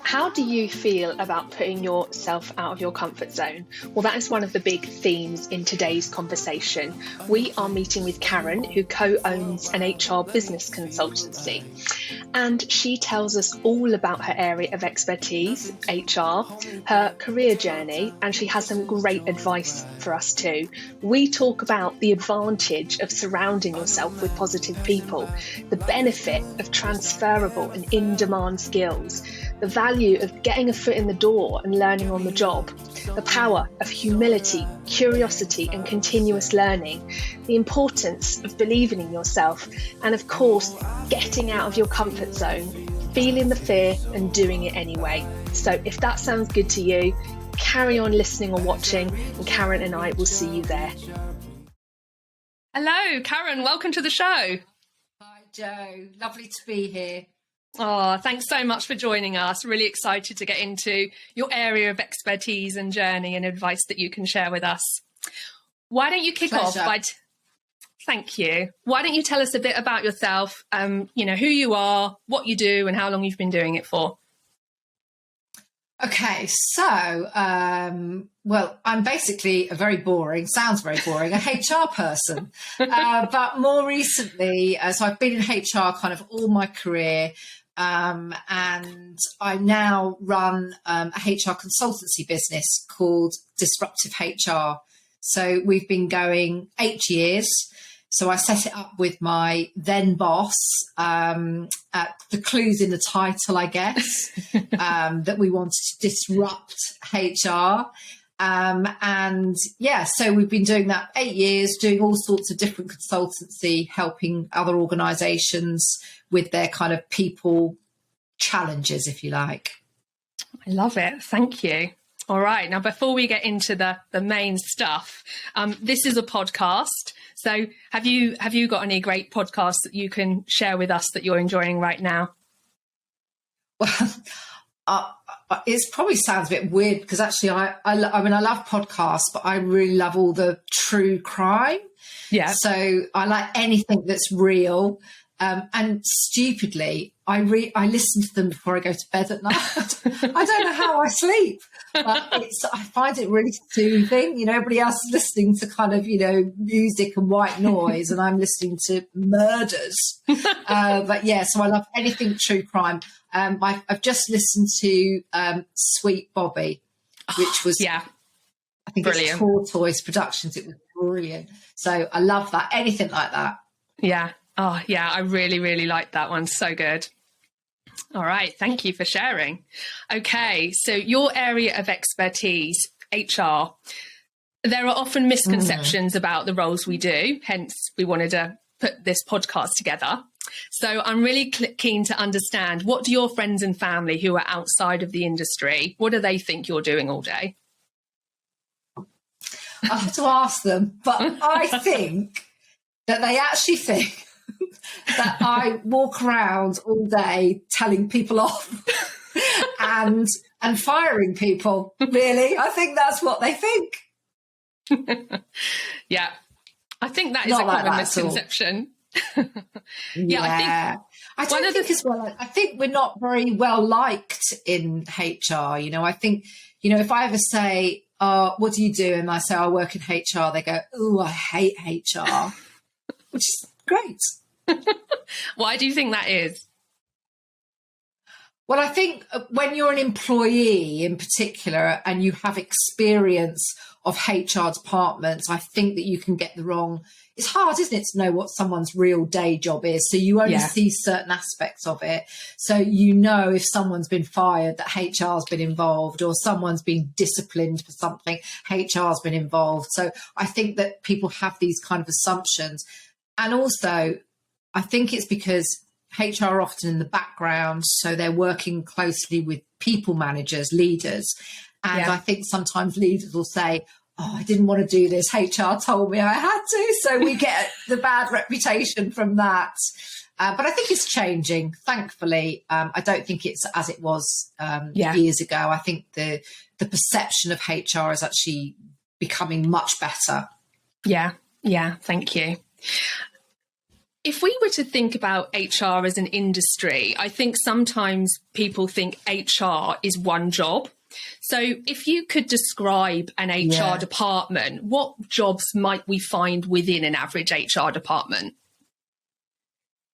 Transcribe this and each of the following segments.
How do you feel about putting yourself out of your comfort zone? Well, that is one of the big themes in today's conversation. We are meeting with Karen, who co-owns an HR business consultancy. And she tells us all about her area of expertise, HR, her career journey, and she has some great advice for us too. We talk about the advantage of surrounding yourself with positive people, the benefit of transferable and in-demand skills, the value of getting a foot in the door and learning on the job, the power of humility, curiosity, and continuous learning, the importance of believing in yourself, and of course, getting out of your comfort zone, feeling the fear and doing it anyway. So if that sounds good to you, carry on listening or watching, and Karen and I will see you there. Hello, Karen, welcome to the show. Hi, Jo. Lovely to be here. Oh, thanks so much for joining us. Really excited to get into your area of expertise and journey and advice that you can share with us. Why don't you kick off by... Thank you. Why don't you tell us a bit about yourself, who you are, what you do, and how long you've been doing it for? Okay, so, I'm basically sounds very boring, a HR person. But more recently, so I've been in HR kind of all my career, and I now run a HR consultancy business called Disruptive HR. So we've been going 8 years. So I set it up with my then boss, the clues in the title, I guess, that we wanted to disrupt HR. So we've been doing that 8 years, doing all sorts of different consultancy, helping other organisations with their kind of people challenges, if you like. I love it. Thank you. All right. Now, before we get into the main stuff, this is a podcast. So have you got any great podcasts that you can share with us that you're enjoying right now? Well, it probably sounds a bit weird because actually I love podcasts, but I really love all the true crime. Yeah. So I like anything that's real. And stupidly, I listen to them before I go to bed at night. I don't know how I sleep, but I find it really soothing. Everybody else is listening to kind of, music and white noise, and I'm listening to murders. But yeah, so I love anything true crime. I've just listened to Sweet Bobby, which was, I think brilliant. It's Tortoise Productions. It was brilliant. So I love that. Anything like that. Yeah. Oh, yeah, I really, really like that one. So good. All right. Thank you for sharing. Okay. So your area of expertise, HR, there are often misconceptions about the roles we do. Hence, we wanted to put this podcast together. So I'm really keen to understand, what do your friends and family who are outside of the industry, what do they think you're doing all day? I have to ask them, but I think that they actually think that I walk around all day telling people off and firing people. Really, I think that's what they think. Yeah, I think that is a common misconception. I think we're not very well liked in HR. I think, if I ever say, what do you do? And I say, I work in HR. They go, oh, I hate HR, which is great. Why do you think that is? Well, I think when you're an employee in particular and you have experience of HR departments, I think that you can get the wrong. It's hard, isn't it, to know what someone's real day job is. So you only see certain aspects of it. So if someone's been fired, that HR's been involved, or someone's been disciplined for something, HR's been involved. So I think that people have these kind of assumptions. And also, I think it's because HR are often in the background, so they're working closely with people managers, leaders. And I think sometimes leaders will say, oh, I didn't want to do this. HR told me I had to. So we get the bad reputation from that. But I think it's changing, thankfully. I don't think it's as it was years ago. I think the perception of HR is actually becoming much better. Yeah, thank you. If we were to think about HR as an industry, I think sometimes people think HR is one job. So if you could describe an HR department, what jobs might we find within an average HR department?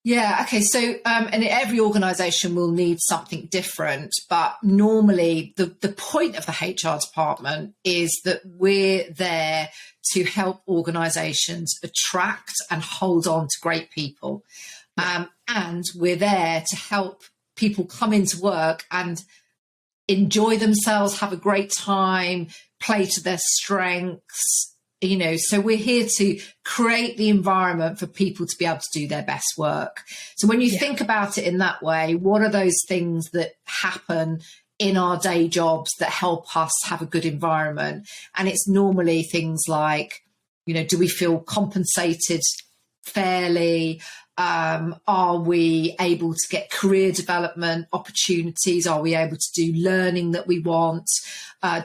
Yeah, okay. So, and every organisation will need something different, but normally the point of the HR department is that we're there to help organisations attract and hold on to great people. And we're there to help people come into work and enjoy themselves, have a great time, play to their strengths. So we're here to create the environment for people to be able to do their best work. So when you think about it in that way, what are those things that happen in our day jobs that help us have a good environment? And it's normally things like, do we feel compensated fairly? Are we able to get career development opportunities? Are we able to do learning that we want?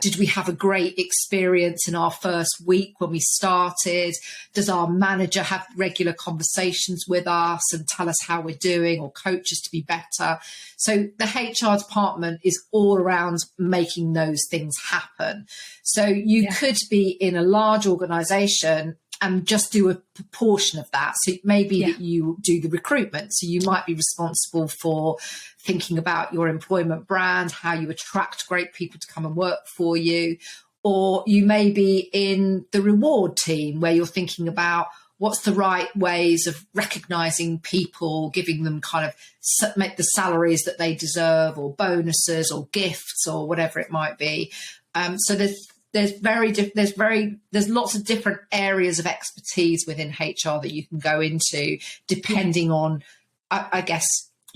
Did we have a great experience in our first week when we started? Does our manager have regular conversations with us and tell us how we're doing or coach us to be better? So the HR department is all around making those things happen. So you could be in a large organisation and just do a proportion of that. So it may be that you do the recruitment. So you might be responsible for thinking about your employment brand, how you attract great people to come and work for you. Or you may be in the reward team where you're thinking about what's the right ways of recognising people, giving them kind of make the salaries that they deserve, or bonuses or gifts or whatever it might be. So there's lots of different areas of expertise within HR that you can go into depending on, I guess,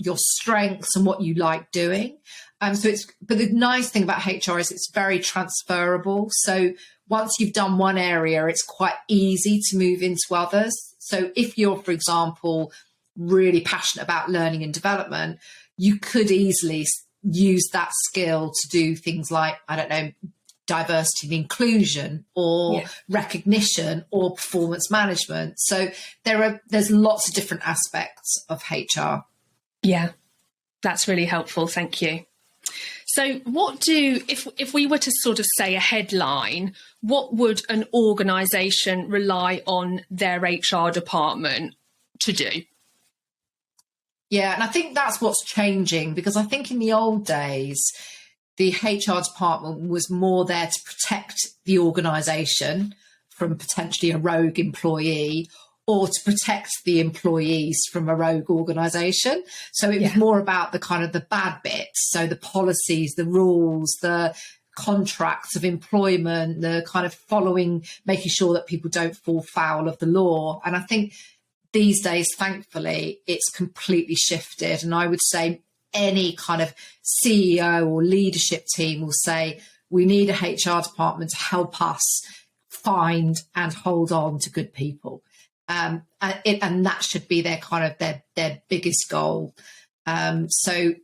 your strengths and what you like doing. But the nice thing about HR is it's very transferable. So once you've done one area, it's quite easy to move into others. So if you're, for example, really passionate about learning and development, you could easily use that skill to do things like, I don't know, diversity and inclusion or recognition or performance management. So there's lots of different aspects of HR. Yeah, that's really helpful. Thank you. So if we were to sort of say a headline, what would an organisation rely on their HR department to do? Yeah, and I think that's what's changing, because I think in the old days, the HR department was more there to protect the organisation from potentially a rogue employee, or to protect the employees from a rogue organisation. So it was more about the kind of the bad bits. So the policies, the rules, the contracts of employment, the kind of making sure that people don't fall foul of the law. And I think these days, thankfully, it's completely shifted. And I would say any kind of CEO or leadership team will say, we need a HR department to help us find and hold on to good people. And that should be their kind of their biggest goal. So,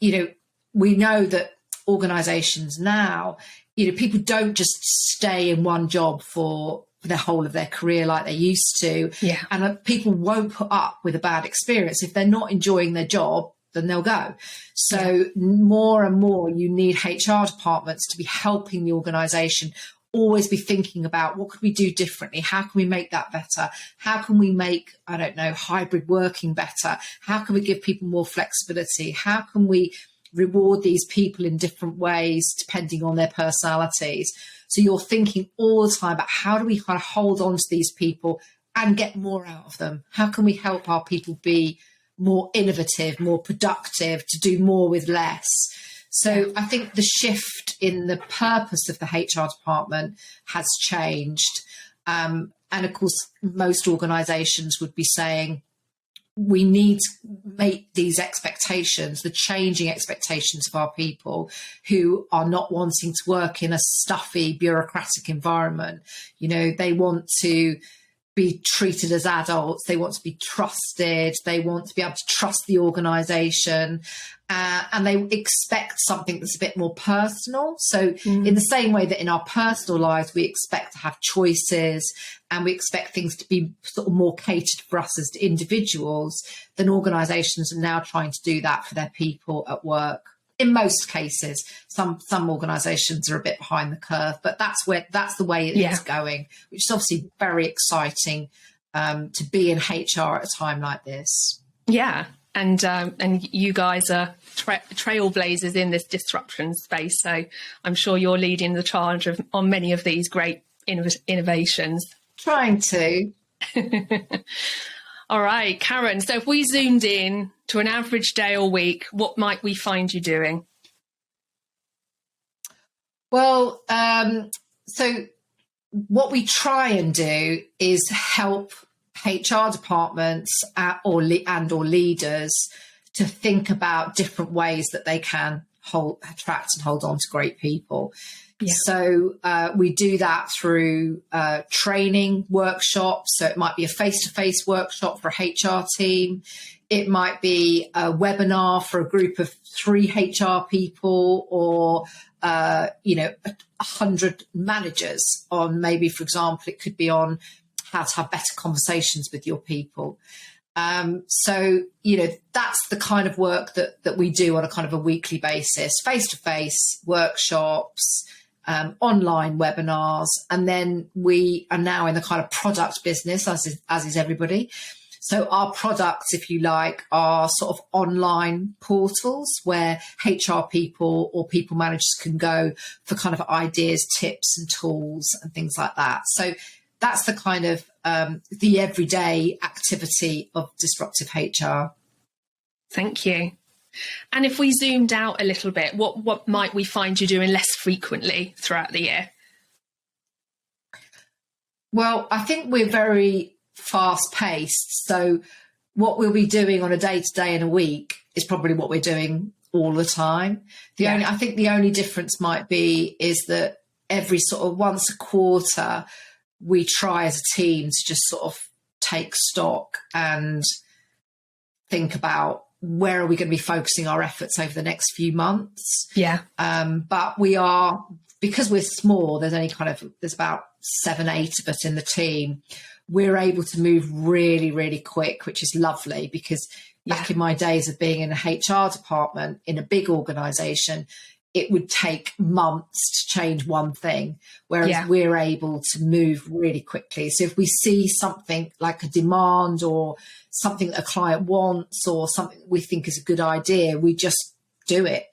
we know that organisations now, people don't just stay in one job for the whole of their career like they used to. Yeah. And people won't put up with a bad experience. If they're not enjoying their job, then they'll go. So more and more you need HR departments to be helping the organisation always be thinking about what could we do differently? How can we make that better? How can we make, I don't know, hybrid working better? How can we give people more flexibility? How can we reward these people in different ways depending on their personalities? So you're thinking all the time about how do we kind of hold on to these people and get more out of them? How can we help our people be more innovative, more productive, to do more with less? So I think the shift in the purpose of the HR department has changed. And of course, most organisations would be saying, we need to make these expectations, the changing expectations of our people who are not wanting to work in a stuffy, bureaucratic environment. They want to be treated as adults. They want to be trusted. They want to be able to trust the organisation, and they expect something that's a bit more personal. So in the same way that in our personal lives, we expect to have choices and we expect things to be sort of more catered for us as individuals, then organisations are now trying to do that for their people at work. In most cases, some organisations are a bit behind the curve, but that's the way it's going, which is obviously very exciting to be in HR at a time like this. Yeah, and you guys are trailblazers in this disruption space, so I'm sure you're leading the charge on many of these great innovations. Trying to. All right, Karen, so if we zoomed in to an average day or week, what might we find you doing? Well, so what we try and do is help HR departments or leaders to think about different ways that they can attract and hold on to great people. Yeah. So we do that through training workshops. So it might be a face-to-face workshop for a HR team. It might be a webinar for a group of 3 HR people, or 100 managers on, maybe, for example, it could be on how to have better conversations with your people. So, that's the kind of work that we do on a kind of a weekly basis: face-to-face workshops, online webinars, and then we are now in the kind of product business, as is everybody. So our products, if you like, are sort of online portals where HR people or people managers can go for kind of ideas, tips and tools and things like that. So that's the kind of the everyday activity of disruptive HR. Thank you. And if we zoomed out a little bit, what might we find you doing less frequently throughout the year? Well, I think we're very fast paced. So what we'll be doing on a day-to-day and a week is probably what we're doing all the time. I think the only difference might be is that every sort of once a quarter, we try as a team to just sort of take stock and think about where are we going to be focusing our efforts over the next few months. Yeah. But we are, because we're small, there's about 7-8 of us in the team. We're able to move really, really quick, which is lovely, because back in my days of being in a HR department in a big organisation, it would take months to change one thing, whereas we're able to move really quickly. So if we see something like a demand or something that a client wants or something we think is a good idea, we just do it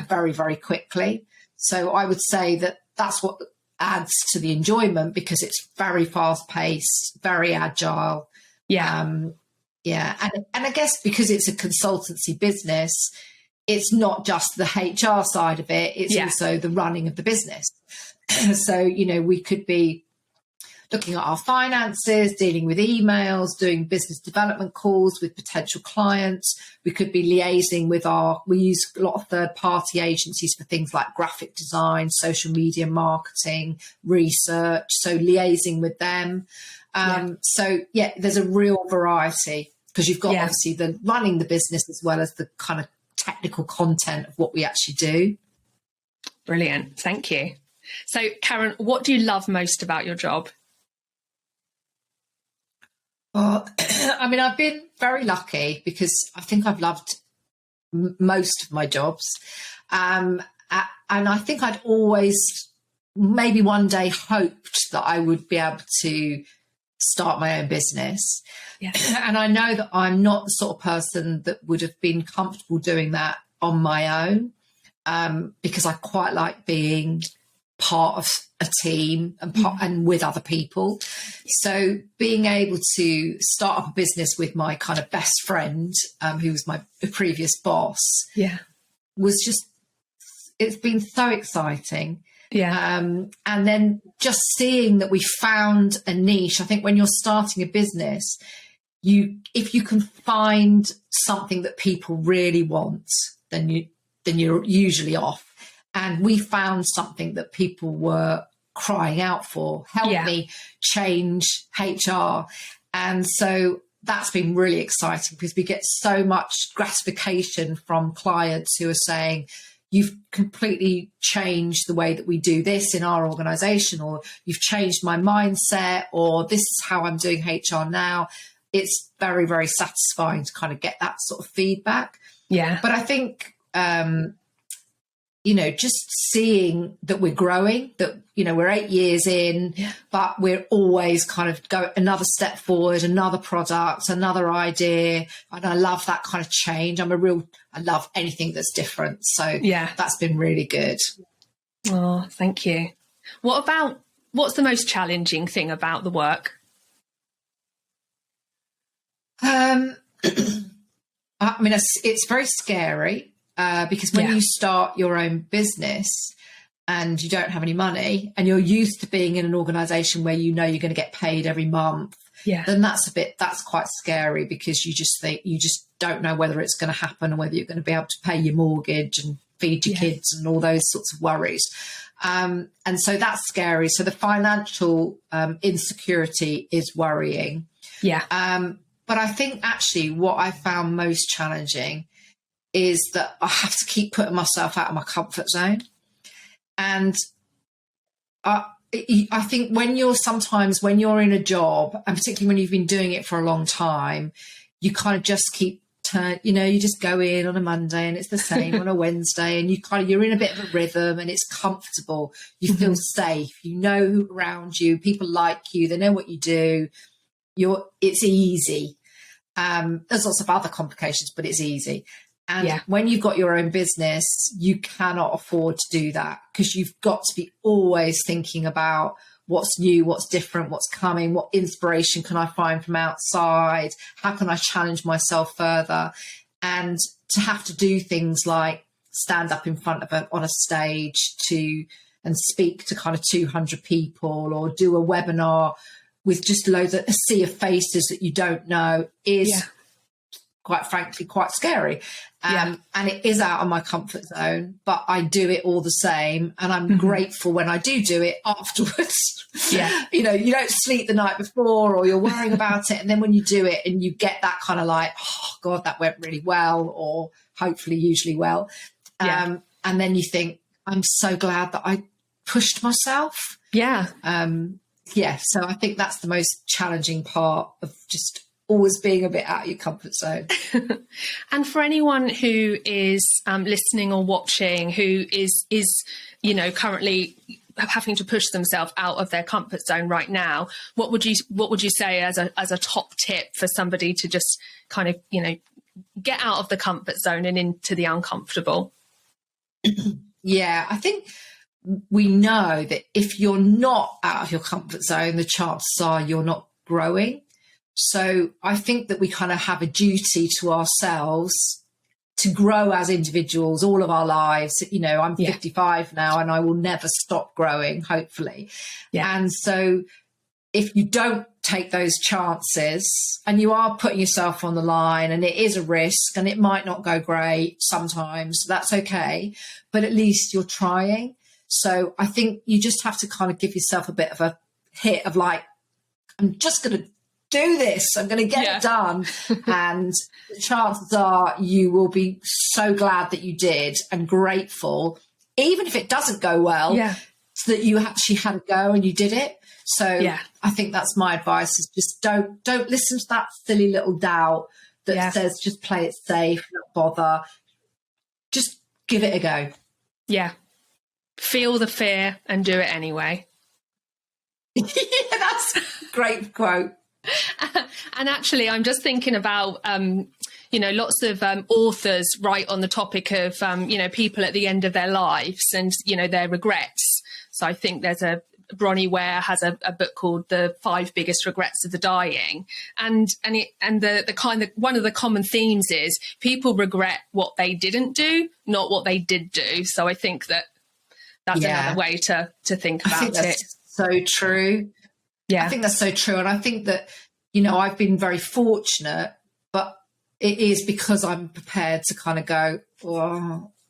very, very quickly. So I would say that that's what adds to the enjoyment, because it's very fast paced, very agile. And I guess because it's a consultancy business, it's not just the HR side of it, it's also the running of the business. So, we could be looking at our finances, dealing with emails, doing business development calls with potential clients. We could be liaising with we use a lot of third-party agencies for things like graphic design, social media marketing, research. So liaising with them. So, there's a real variety, because you've got obviously the running the business as well as the kind of technical content of what we actually do. Brilliant. Thank you. So, Karen, what do you love most about your job? Well, I mean, I've been very lucky, because I think I've loved most of my jobs. And I think I'd always maybe one day hoped that I would be able to start my own business. And I know that I'm not the sort of person that would have been comfortable doing that on my own, because I quite like being part of a team and with other people. So being able to start up a business with my kind of best friend, who was my previous boss, was just, it's been so exciting. And then just seeing that we found a niche. I think when you're starting a business, if you can find something that people really want, then you're usually off. And we found something that people were crying out for. Help me change HR. And so that's been really exciting because we get so much gratification from clients who are saying, you've completely changed the way that we do this in our organization, or you've changed my mindset, or this is how I'm doing HR now. It's very, very satisfying to kind of get that sort of feedback. Yeah. But I think, just seeing that we're growing, that, we're 8 years in, but we're always kind of go another step forward, another product, another idea. And I love that kind of change. I love anything that's different. So that's been really good. Oh, thank you. What's the most challenging thing about the work? I mean, it's very scary because when you start your own business and you don't have any money and you're used to being in an organization where you're going to get paid every month, then that's quite scary because you just don't know whether it's going to happen or whether you're going to be able to pay your mortgage and feed your kids and all those sorts of worries. And so that's scary. So the financial insecurity is worrying. Yeah. But I think actually what I found most challenging is that I have to keep putting myself out of my comfort zone. And I think when you're in a job, and particularly when you've been doing it for a long time, you kind of just keep you just go in on a Monday and it's the same on a Wednesday, and you're in a bit of a rhythm and it's comfortable. You feel safe. You know who around you, people like you, they know what you do. It's easy. There's lots of other complications, but it's easy. And when you've got your own business, you cannot afford to do that because you've got to be always thinking about what's new, what's different, what's coming, what inspiration can I find from outside? How can I challenge myself further? And to have to do things like stand up in front of on a stage and speak to kind of 200 people, or do a webinar with just a sea of faces that you don't know is quite frankly quite scary. And it is out of my comfort zone, but I do it all the same. And I'm grateful when I do it afterwards. You don't sleep the night before, or you're worrying about it. And then when you do it and you get that kind of like, oh God, that went really well, or hopefully usually well. And then you think, I'm so glad that I pushed myself. So I think that's the most challenging part of just always being a bit out of your comfort zone. And for anyone who is listening or watching, who is currently having to push themselves out of their comfort zone right now, what would you say as a top tip for somebody to just kind of get out of the comfort zone and into the uncomfortable? I think we know that if you're not out of your comfort zone, the chances are you're not growing. So I think that we kind of have a duty to ourselves to grow as individuals all of our lives. I'm 55 now and I will never stop growing, hopefully. And so if you don't take those chances and you are putting yourself on the line, and it is a risk and it might not go great sometimes, that's okay, but at least you're trying. So I think you just have to kind of give yourself a bit of a hit of like, I'm just going to do this, I'm going to get it done. And the chances are you will be so glad that you did and grateful, even if it doesn't go well, so that you actually had a go and you did it. So I think that's my advice, is just don't listen to that silly little doubt that says just play it safe, not bother. Just give it a go. Feel the fear and do it anyway. That's a great quote. And actually, I'm just thinking about, lots of authors write on the topic of, people at the end of their lives and, their regrets. So I think there's Bronnie Ware has a book called The 5 Biggest Regrets of the Dying. And the kind of one of the common themes is people regret what they didn't do, not what they did do. So I think that's another way to think about it. That's so true. I think that's so true. And I think that, I've been very fortunate, but it is because I'm prepared to kind of go,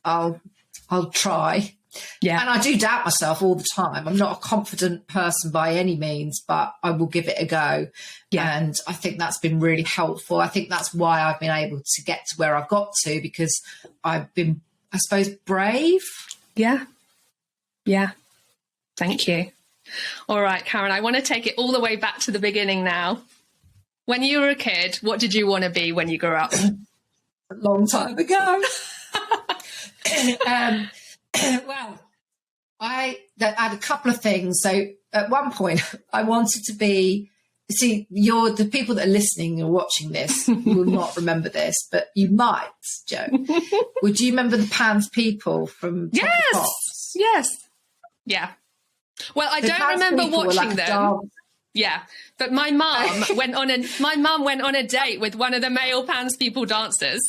I'll try. Yeah. And I do doubt myself all the time. I'm not a confident person by any means, but I will give it a go. Yeah. And I think that's been really helpful. I think that's why I've been able to get to where I've got to, because I've been, I suppose, brave. Yeah. Yeah. Thank you. All right, Karen, I want to take it all the way back to the beginning now. When you were a kid, what did you want to be when you grew up? A long time ago. Well, I had a couple of things. So at one point, I wanted to be. See, the people that are listening or watching this will not remember this, but you might, Joe. Would you remember the Pans people from Top of the Pops? Yes. Yeah. Well, I don't remember watching them. Yeah, but my mum went on a date with one of the male Pans people dancers.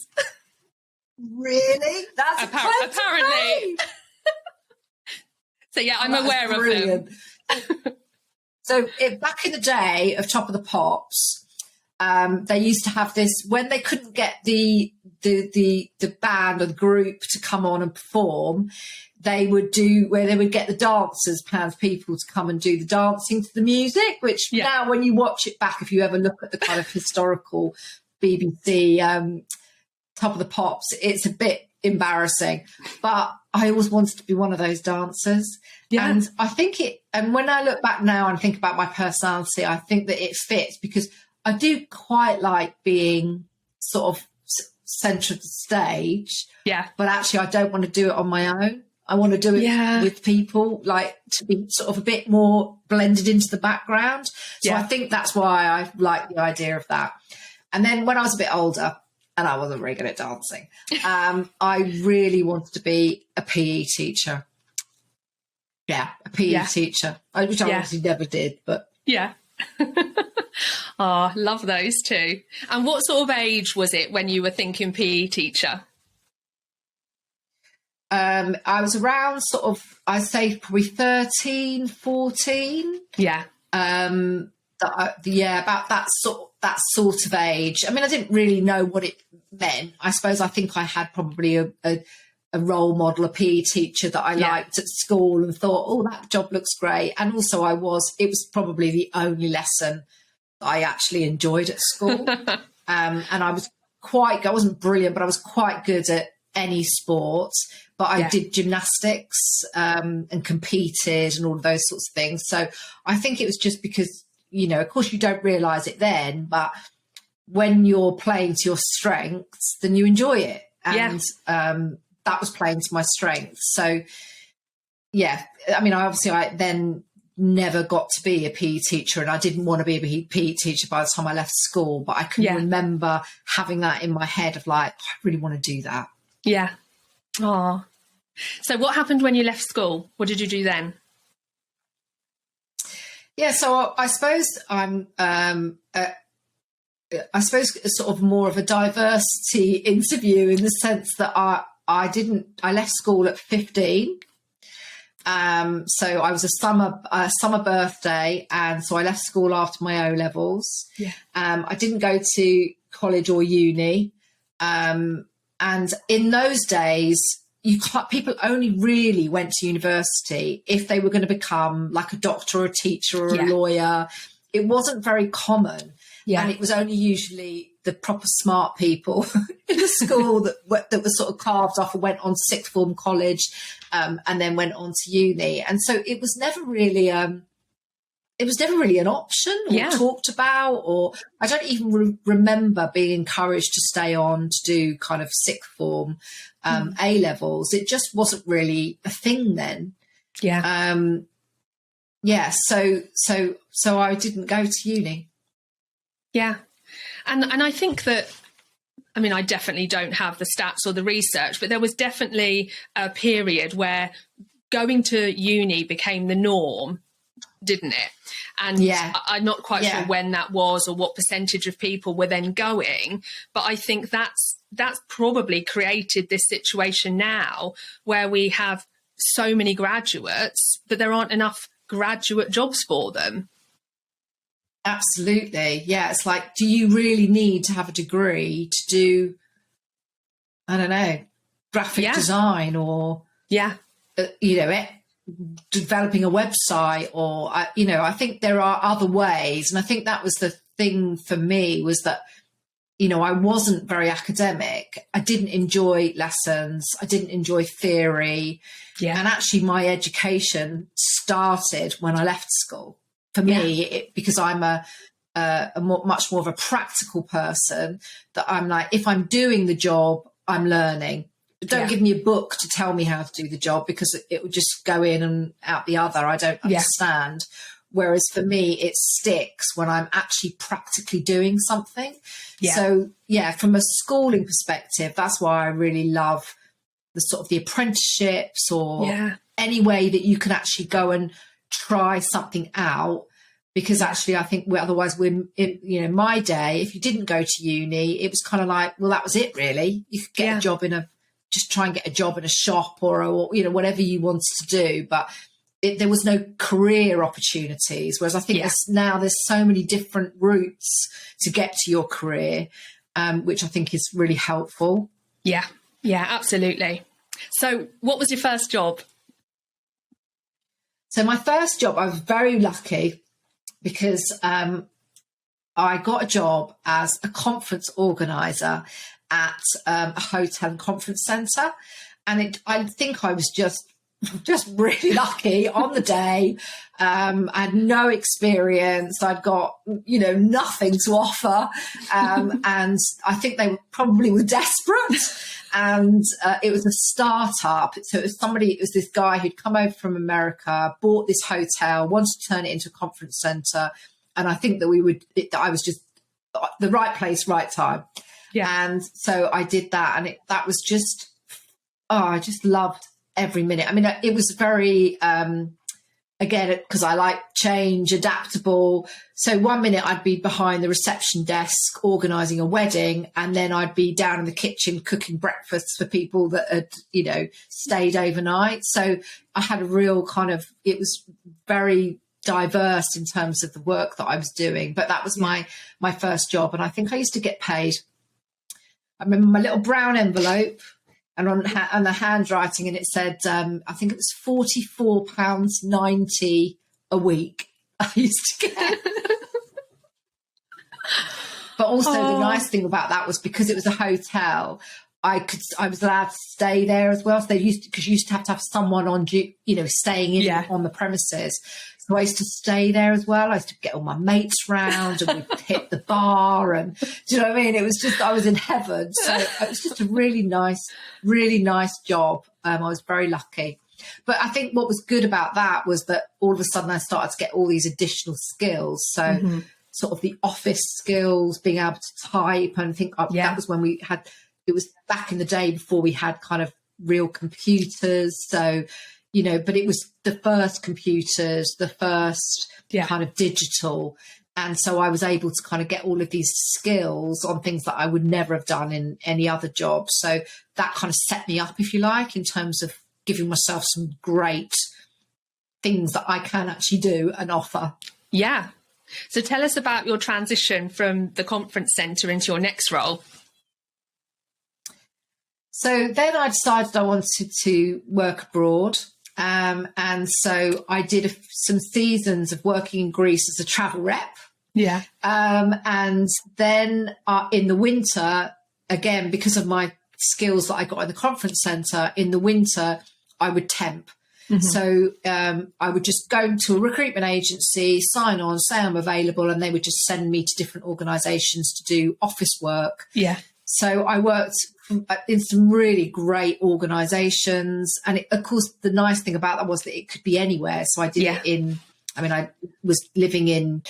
Really? That's apparently. So yeah, I'm aware of them. So back in the day of Top of the Pops, they used to have this when they couldn't get the band or the group to come on and perform. They would get the dancers, Pans people, to come and do the dancing to the music, which now when you watch it back, if you ever look at the kind of historical BBC Top of the Pops, it's a bit embarrassing. But I always wanted to be one of those dancers. Yeah. And I think and when I look back now and think about my personality, I think that it fits, because I do quite like being sort of centre of the stage. Yeah. But actually, I don't want to do it on my own. I want to do it with people, like to be sort of a bit more blended into the background. So I think that's why I like the idea of that. And then when I was a bit older, and I wasn't very good at dancing, I really wanted to be a PE teacher. Yeah, a PE teacher, which I obviously never did, but... Yeah. Oh, love those too. And what sort of age was it when you were thinking PE teacher? I was around sort of, I'd say probably 13, 14. Yeah. About that sort of age. I mean, I didn't really know what it meant. I suppose I think I had probably a role model, a PE teacher that I liked at school and thought, oh, that job looks great. And also it was probably the only lesson that I actually enjoyed at school. And I wasn't brilliant, but I was quite good at any sport. But I did gymnastics and competed and all of those sorts of things. So I think it was just because, of course you don't realise it then, but when you're playing to your strengths, then you enjoy it. And that was playing to my strengths. So, I mean, I then never got to be a PE teacher, and I didn't want to be a PE teacher by the time I left school. But I can remember having that in my head of like, I really want to do that. Yeah. Oh. So what happened when you left school? What did you do then? Yeah, so I suppose sort of more of a diversity interview in the sense that I left school at 15. So I was a summer birthday, and so I left school after my O-levels. Yeah. I didn't go to college or uni. And in those days, people only really went to university if they were going to become like a doctor or a teacher or a lawyer. It wasn't very common. Yeah. And it was only usually the proper smart people in the school that were sort of carved off and went on sixth form college and then went on to uni. And so it was never really an option or talked about, or I don't even remember being encouraged to stay on to do kind of sixth form A-levels. It just wasn't really a thing then. Yeah. So I didn't go to uni. Yeah. And I think that, I mean, I definitely don't have the stats or the research, but there was definitely a period where going to uni became the norm, didn't it? And I'm not quite sure when that was or what percentage of people were then going, but I think that's probably created this situation now where we have so many graduates, but there aren't enough graduate jobs for them. Absolutely. Yeah. It's like, do you really need to have a degree to do, I don't know, graphic design or... Yeah. developing a website, or I think there are other ways. And I think that was the thing for me, was that I wasn't very academic. I didn't enjoy lessons. I didn't enjoy theory. Yeah. And actually my education started when I left school. For me, because I'm much more of a practical person, that I'm like, if I'm doing the job, I'm learning. But don't give me a book to tell me how to do the job, because it would just go in and out the other. I don't understand. Whereas for me, it sticks when I'm actually practically doing something. Yeah. So, from a schooling perspective, that's why I really love the sort of the apprenticeships, or any way that you can actually go and try something out. Because actually, I think otherwise, my day, if you didn't go to uni, it was kind of like, well, that was it, really. You could get a job just try and get a job in a shop, or whatever you wanted to do. But there was no career opportunities. Whereas I think there's so many different routes to get to your career, which I think is really helpful. Yeah, absolutely. So what was your first job? So my first job, I was very lucky, because I got a job as a conference organizer at a hotel and conference centre. And I think I was just really lucky on the day. I had no experience. I'd got, nothing to offer. And I think they probably were desperate. And it was a startup. So it was this guy who'd come over from America, bought this hotel, wanted to turn it into a conference centre. And I think that I was just the right place, right time. Yeah. And so I did that. And that was just, I just loved every minute. I mean, it was very, again, because I like change, adaptable. So one minute I'd be behind the reception desk organising a wedding, and then I'd be down in the kitchen cooking breakfasts for people that had, stayed overnight. So I had a real it was very diverse in terms of the work that I was doing. But that was my first job. And I think I used to get paid. I remember my little brown envelope, and on the handwriting, and it said, I think it was £44.90 a week I used to get. But also the nice thing about that was, because it was a hotel, I was allowed to stay there as well. So because you used to have someone on, staying in on the premises. So I used to stay there as well. I used to get all my mates round, and we'd hit the bar, and do you know what I mean? It was just, I was in heaven. So it was just a really nice job. I was very lucky. But I think what was good about that was that all of a sudden I started to get all these additional skills. So sort of the office skills, being able to type, and think that was when it was back in the day before we had kind of real computers. So, but it was the first computers, the first kind of digital. And so I was able to kind of get all of these skills on things that I would never have done in any other job. So that kind of set me up, if you like, in terms of giving myself some great things that I can actually do and offer. Yeah. So tell us about your transition from the conference centre into your next role. So then I decided I wanted to work abroad. And so I did some seasons of working in Greece as a travel rep. Yeah. And then in the winter, again, because of my skills that I got in the conference centre, in the winter, I would temp. So I would just go to a recruitment agency, sign on, say I'm available, and they would just send me to different organisations to do office work. Yeah. So I worked in some really great organisations. And of course, the nice thing about that was that it could be anywhere. So I did it I was living in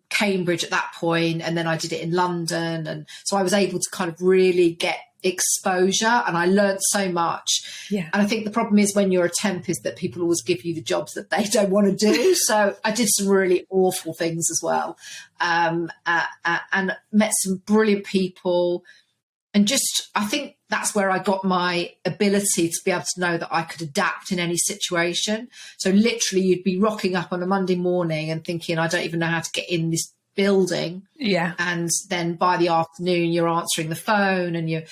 Cambridge at that point, and then I did it in London. And so I was able to kind of really get exposure, and I learned so much. Yeah. And I think the problem is when you're a temp is that people always give you the jobs that they don't want to do. So I did some really awful things as well, and met some brilliant people. And just, I think that's where I got my ability to be able to know that I could adapt in any situation. So literally you'd be rocking up on a Monday morning and thinking, I don't even know how to get in this building. Yeah. And then by the afternoon, you're answering the phone and you're,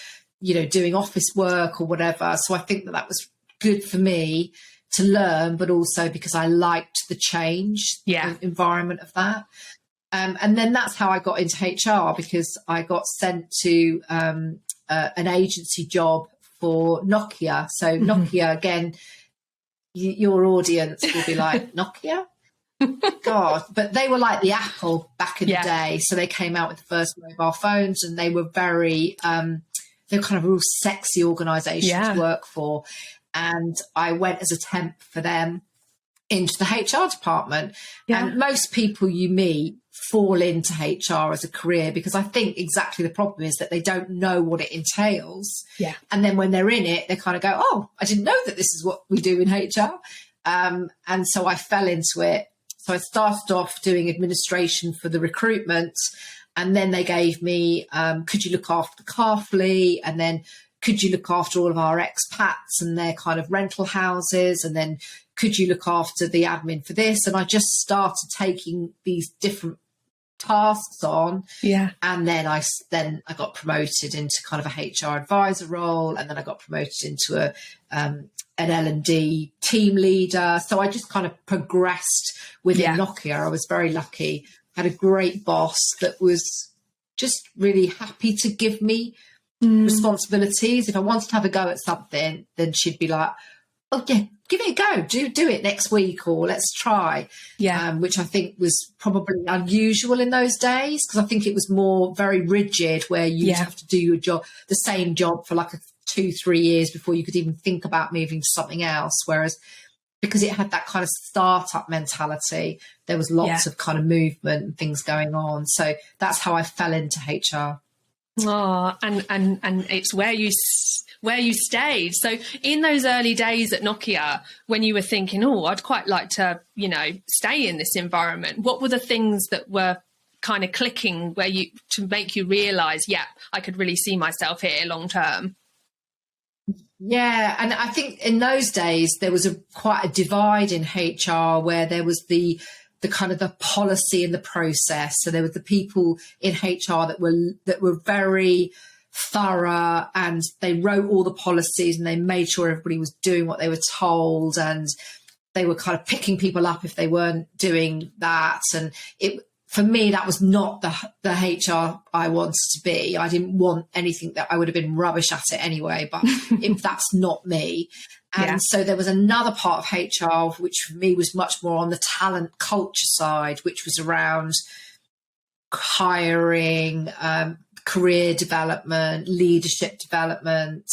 doing office work or whatever. So I think that was good for me to learn, but also because I liked the change, the environment of that. And then that's how I got into HR, because I got sent to an agency job for Nokia. So Nokia, again, your audience will be like, Nokia? God, but they were like the Apple back in the day. So they came out with the first mobile phones, and they were very, they're kind of a real sexy organisation to work for. And I went as a temp for them into the HR department. And most people you meet fall into HR as a career, because I think exactly the problem is that they don't know what it entails. And then when they're in it, they kind of go, oh, I didn't know that this is what we do in HR. And so I fell into it. So I started off doing administration for the recruitment, and then they gave me, could you look after the car fleet? And then could you look after all of our expats and their kind of rental houses? And then could you look after the admin for this? And I just started taking these different tasks on. And then I got promoted into kind of a HR advisor role. And then I got promoted into an L&D team leader. So I just kind of progressed within Nokia. I was very lucky. Had a great boss that was just really happy to give me responsibilities. If I wanted to have a go at something, then she'd be like, oh yeah, give it a go, do it next week, or let's try. Which I think was probably unusual in those days, because I think it was more very rigid, where you'd have to do your job, the same job for like 2-3 years before you could even think about moving to something else. Whereas because it had that kind of startup mentality, there was lots of kind of movement and things going on. So that's how I fell into HR. Oh, and it's where you stayed. So in those early days at Nokia, when you were thinking, oh, I'd quite like to, stay in this environment, what were the things that were kind of clicking to make you realise, I could really see myself here long term? Yeah, and I think in those days there was quite a divide in HR, where there was the kind of the policy and the process. So there were the people in HR that were very thorough, and they wrote all the policies and they made sure everybody was doing what they were told, and they were kind of picking people up if they weren't doing that. And for me, that was not the HR I wanted to be. I didn't want anything that I would have been rubbish at it anyway, but if that's not me. And so there was another part of HR, which for me was much more on the talent culture side, which was around hiring, career development, leadership development.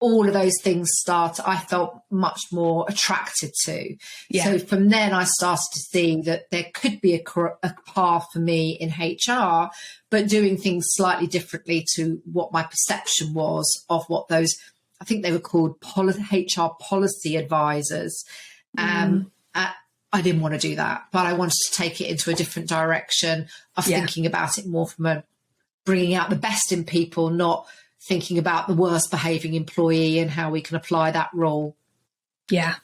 All of those things I felt much more attracted to. So from then I started to see that there could be a path for me in HR, but doing things slightly differently to what my perception was of what those, I think they were called HR policy advisors. I didn't want to do that, but I wanted to take it into a different direction of thinking about it more from bringing out the best in people, not thinking about the worst behaving employee and how we can apply that rule. Yeah,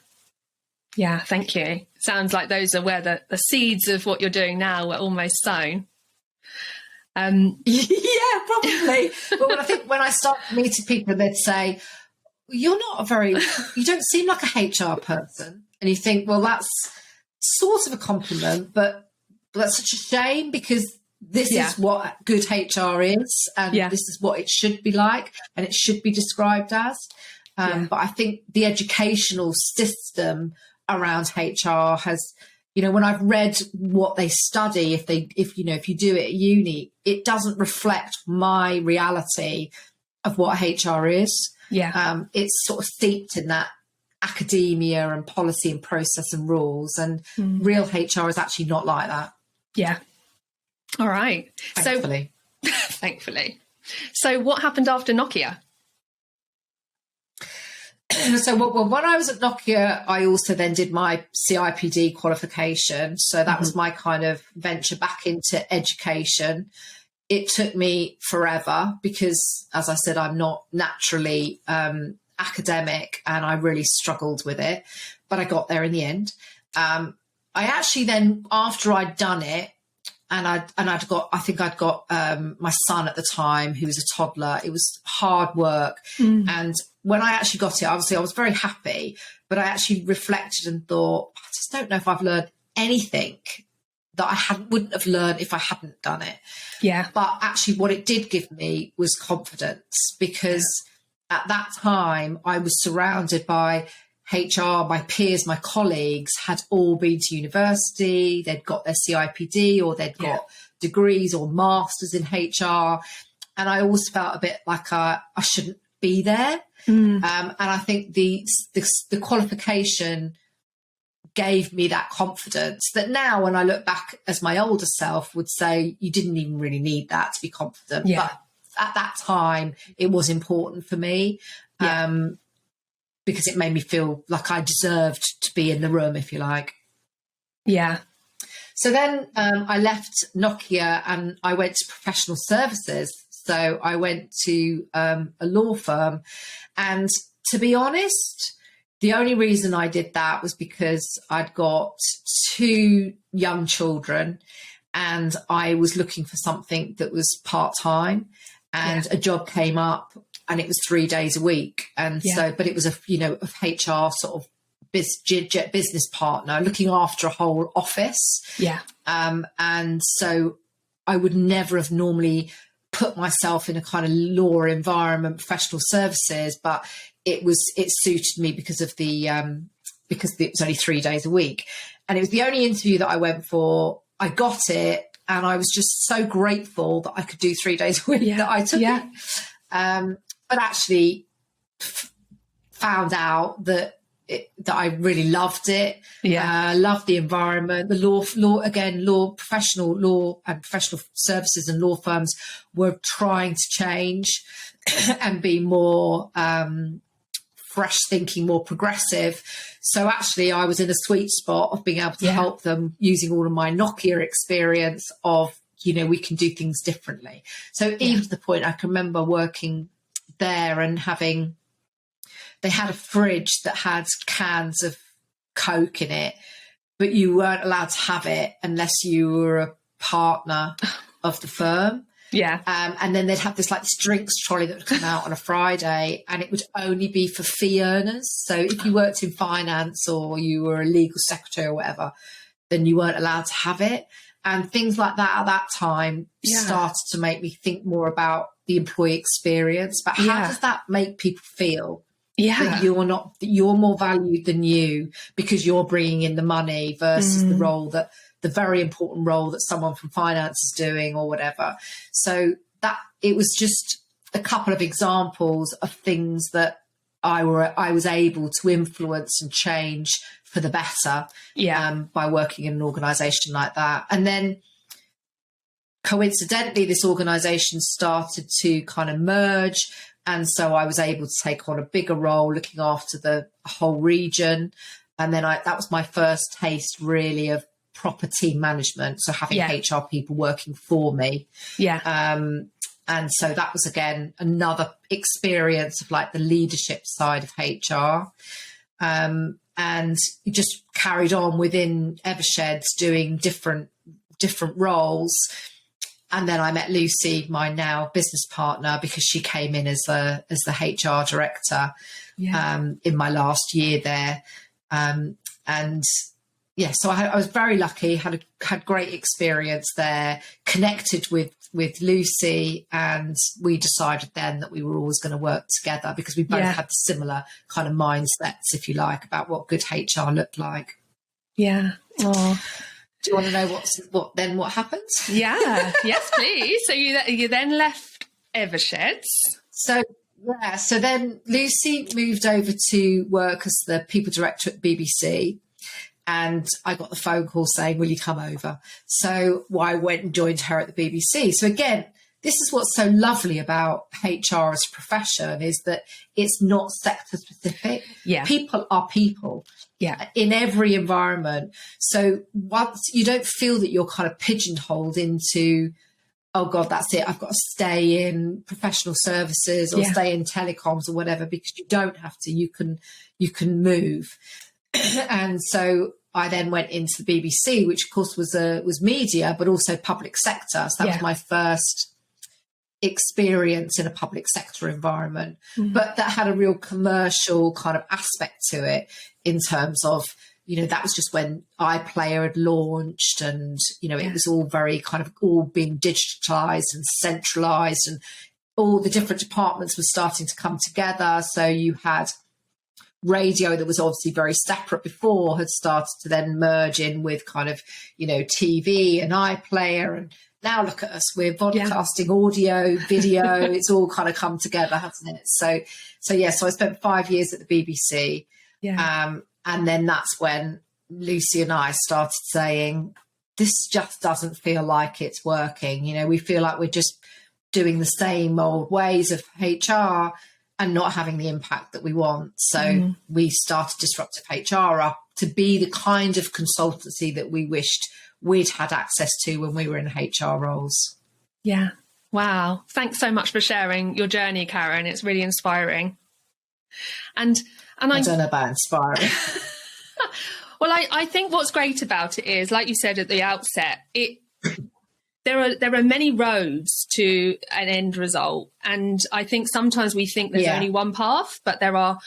thank you. Sounds like those are where the seeds of what you're doing now were almost sown. Yeah, probably. But I think when I start meeting people, they'd say, you don't seem like a HR person. And you think, well, that's sort of a compliment, but that's such a shame, because this is what good HR is, and this is what it should be like, and it should be described as. But I think the educational system around HR has, when I've read what they study, if you do it at uni, it doesn't reflect my reality of what HR is. It's sort of steeped in that academia and policy and process and rules, and real HR is actually not like that. All right. Thankfully. So what happened after Nokia? So when I was at Nokia, I also then did my CIPD qualification. So that was my kind of venture back into education. It took me forever because, as I said, I'm not naturally academic, and I really struggled with it, but I got there in the end. I actually then, after I'd done it, I think I'd got my son at the time, who was a toddler. It was hard work. And when I actually got it, obviously I was very happy, but I actually reflected and thought, I just don't know if I've learned anything that I wouldn't have learned if I hadn't done it. Yeah. But actually what it did give me was confidence, because at that time I was surrounded by HR, my peers, my colleagues had all been to university, they'd got their CIPD, or they'd got degrees or masters in HR. And I always felt a bit like I shouldn't be there. And I think the qualification gave me that confidence that now when I look back as my older self would say, you didn't even really need that to be confident. But at that time, it was important for me. Because it made me feel like I deserved to be in the room, if you like. Yeah. So then I left Nokia and I went to professional services. So I went to a law firm. And to be honest, the only reason I did that was because I'd got 2 young children and I was looking for something that was part-time, and a job came up. And it was 3 days a week. And so, but it was a HR sort of business partner looking after a whole office. Yeah. And so I would never have normally put myself in a kind of law environment, professional services, but it suited me because it was only 3 days a week. And it was the only interview that I went for. I got it. And I was just so grateful that I could do 3 days a week that I took it. But actually found out that I really loved it. Loved the environment. The professional law and professional services and law firms were trying to change and be more fresh thinking, more progressive. So actually I was in a sweet spot of being able to help them using all of my Nokia experience of, we can do things differently. So even to the point I can remember working there and they had a fridge that had cans of Coke in it, but you weren't allowed to have it unless you were a partner of the firm. And then they'd have this drinks trolley that would come out on a Friday, and it would only be for fee earners. So if you worked in finance or you were a legal secretary or whatever, then you weren't allowed to have it. And things like that at that time started to make me think more about the employee experience. But how does that make people feel? That you're more valued than you because you're bringing in the money versus the very important role that someone from finance is doing or whatever. So that it was just a couple of examples of things that I was able to influence and change for the better by working in an organisation like that. And then coincidentally, this organisation started to kind of merge. And so I was able to take on a bigger role looking after the whole region. And then that was my first taste really of proper team management. So having HR people working for me. And so that was, again, another experience of the leadership side of HR. And just carried on within Eversheds doing different roles. And then I met Lucy, my now business partner, because she came in as the HR director in my last year there. So I was very lucky, had great experience there, connected with Lucy, and we decided then that we were always going to work together because we both had the similar kind of mindsets, if you like, about what good HR looked like. Yeah. Oh. Do you want to know what happened? Yes, please. So you then left Eversheds. So then Lucy moved over to work as the people director at BBC. And I got the phone call saying, will you come over? So I went and joined her at the BBC. So again, this is what's so lovely about HR as a profession, is that it's not sector specific. People are people in every environment. So once you don't feel that you're kind of pigeonholed into, oh God, that's it, I've got to stay in professional services or stay in telecoms or whatever, because you don't have to, you can move. And so I then went into the BBC, which of course was media, but also public sector. So that was my first experience in a public sector environment, but that had a real commercial kind of aspect to it in terms of, that was just when iPlayer had launched, and, it was all very kind of all being digitalized and centralized, and all the different departments were starting to come together. So you had radio that was obviously very separate before, had started to then merge in with kind of, TV and iPlayer. And now look at us, we're broadcasting audio, video, it's all kind of come together, hasn't it? So I spent 5 years at the BBC. And then that's when Lucy and I started saying, this just doesn't feel like it's working. We feel like we're just doing the same old ways of HR and not having the impact that we want. So we started Disruptive HR up to be the kind of consultancy that we wished we'd had access to when we were in HR roles. Yeah. Wow. Thanks so much for sharing your journey, Karen. It's really inspiring. And I don't know about inspiring. Well, I think what's great about it is, like you said at the outset, there are many roads to an end result, and I think sometimes we think there's only one path, but there are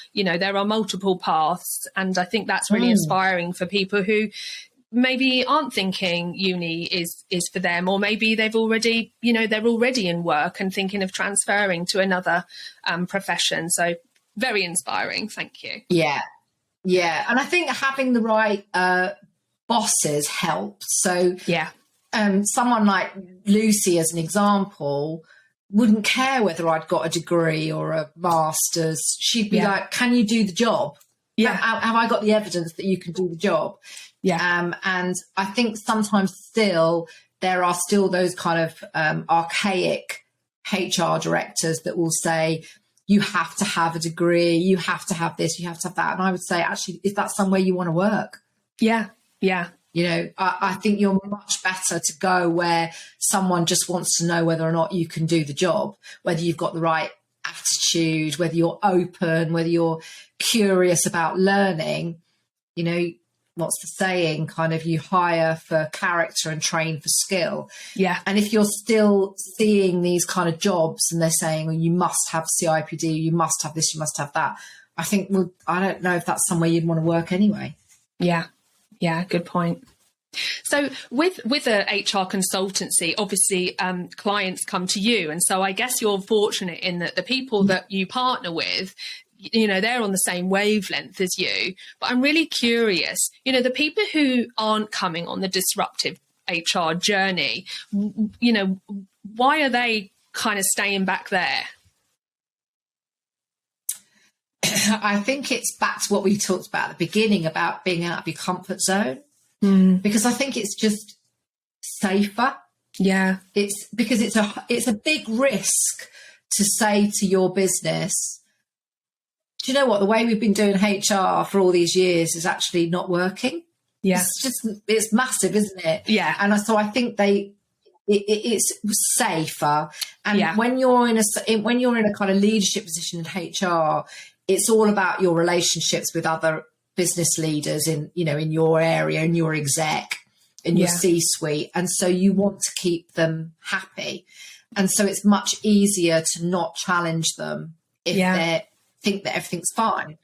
multiple paths, and I think that's really inspiring for people who maybe aren't thinking uni is for them, or maybe they've already they're already in work and thinking of transferring to another profession. So very inspiring. Thank you. Yeah, and I think having the right bosses helps. So someone like Lucy, as an example, wouldn't care whether I'd got a degree or a master's. She'd be like, can you do the job? Have I got the evidence that you can do the job? And I think sometimes still there are still those kind of archaic HR directors that will say, you have to have a degree, you have to have this, you have to have that. And I would say, actually, is that somewhere you want to work? Yeah. I think you're much better to go where someone just wants to know whether or not you can do the job, whether you've got the right attitude, whether you're open, whether you're curious about learning. What's the saying? Kind of, you hire for character and train for skill. Yeah. And if you're still seeing these kind of jobs and they're saying, well, you must have CIPD, you must have this, you must have that, I think, well, I don't know if that's somewhere you'd want to work anyway. Yeah. Good point. So with a HR consultancy, obviously clients come to you. And so I guess you're fortunate in that the people that you partner with, they're on the same wavelength as you. But I'm really curious, the people who aren't coming on the disruptive HR journey, why are they kind of staying back there? I think it's back to what we talked about at the beginning about being out of your comfort zone, because I think it's just safer. Yeah. It's because it's a big risk to say to your business, do you know what? The way we've been doing HR for all these years is actually not working. Yeah. It's massive, isn't it? Yeah. And so I think it's safer. And when you're in a kind of leadership position in HR, it's all about your relationships with other business leaders in your area, in your exec, in your C-suite. And so you want to keep them happy. And so it's much easier to not challenge them if they think that everything's fine.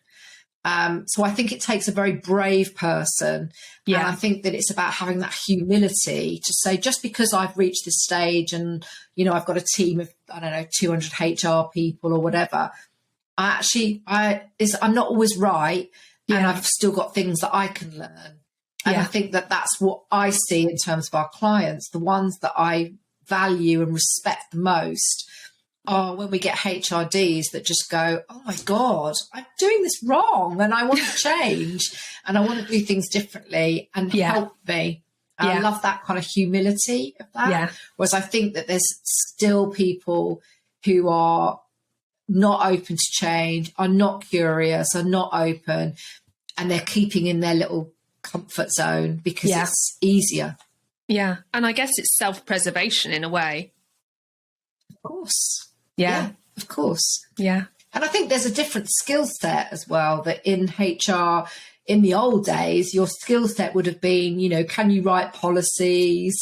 So I think it takes a very brave person. And I think that it's about having that humility to say, just because I've reached this stage and, I've got a team of, 200 HR people or whatever, I'm not always right. And I've still got things that I can learn. And I think that that's what I see in terms of our clients. The ones that I value and respect the most are when we get HRDs that just go, oh my God, I'm doing this wrong and I want to change and I want to do things differently and help me. And I love that kind of humility of that. Yeah. Whereas I think that there's still people who are not open to change, are not curious, are not open, and they're keeping in their little comfort zone because it's easier. Yeah. And I guess it's self-preservation in a way. Of course. Yeah, of course. Yeah. And I think there's a different skill set as well, that in HR, in the old days, your skill set would have been, you know, can you write policies?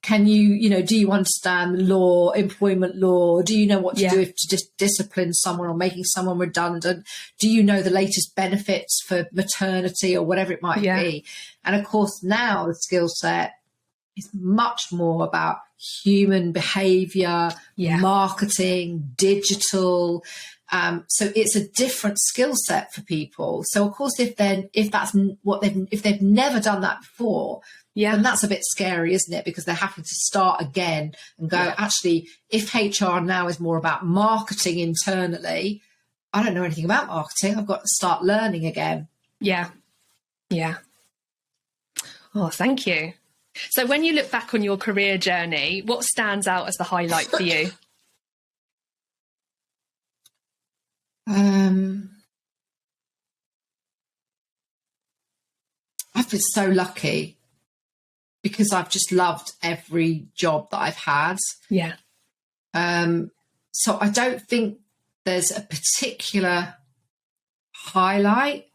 Can you, you know, do you understand the law, employment law? Do you know what to do if to discipline someone or making someone redundant? Do you know the latest benefits for maternity or whatever it might be? And of course, now the skill set is much more about human behavior, marketing, digital. So it's a different skill set for people. So of course, if they've never done that before, and that's a bit scary, isn't it? Because they're having to start again and go, actually, if HR now is more about marketing internally, I don't know anything about marketing. I've got to start learning again. Yeah. Oh, thank you. So when you look back on your career journey, what stands out as the highlight for you? I've been so lucky because I've just loved every job that I've had. Yeah. So I don't think there's a particular highlight.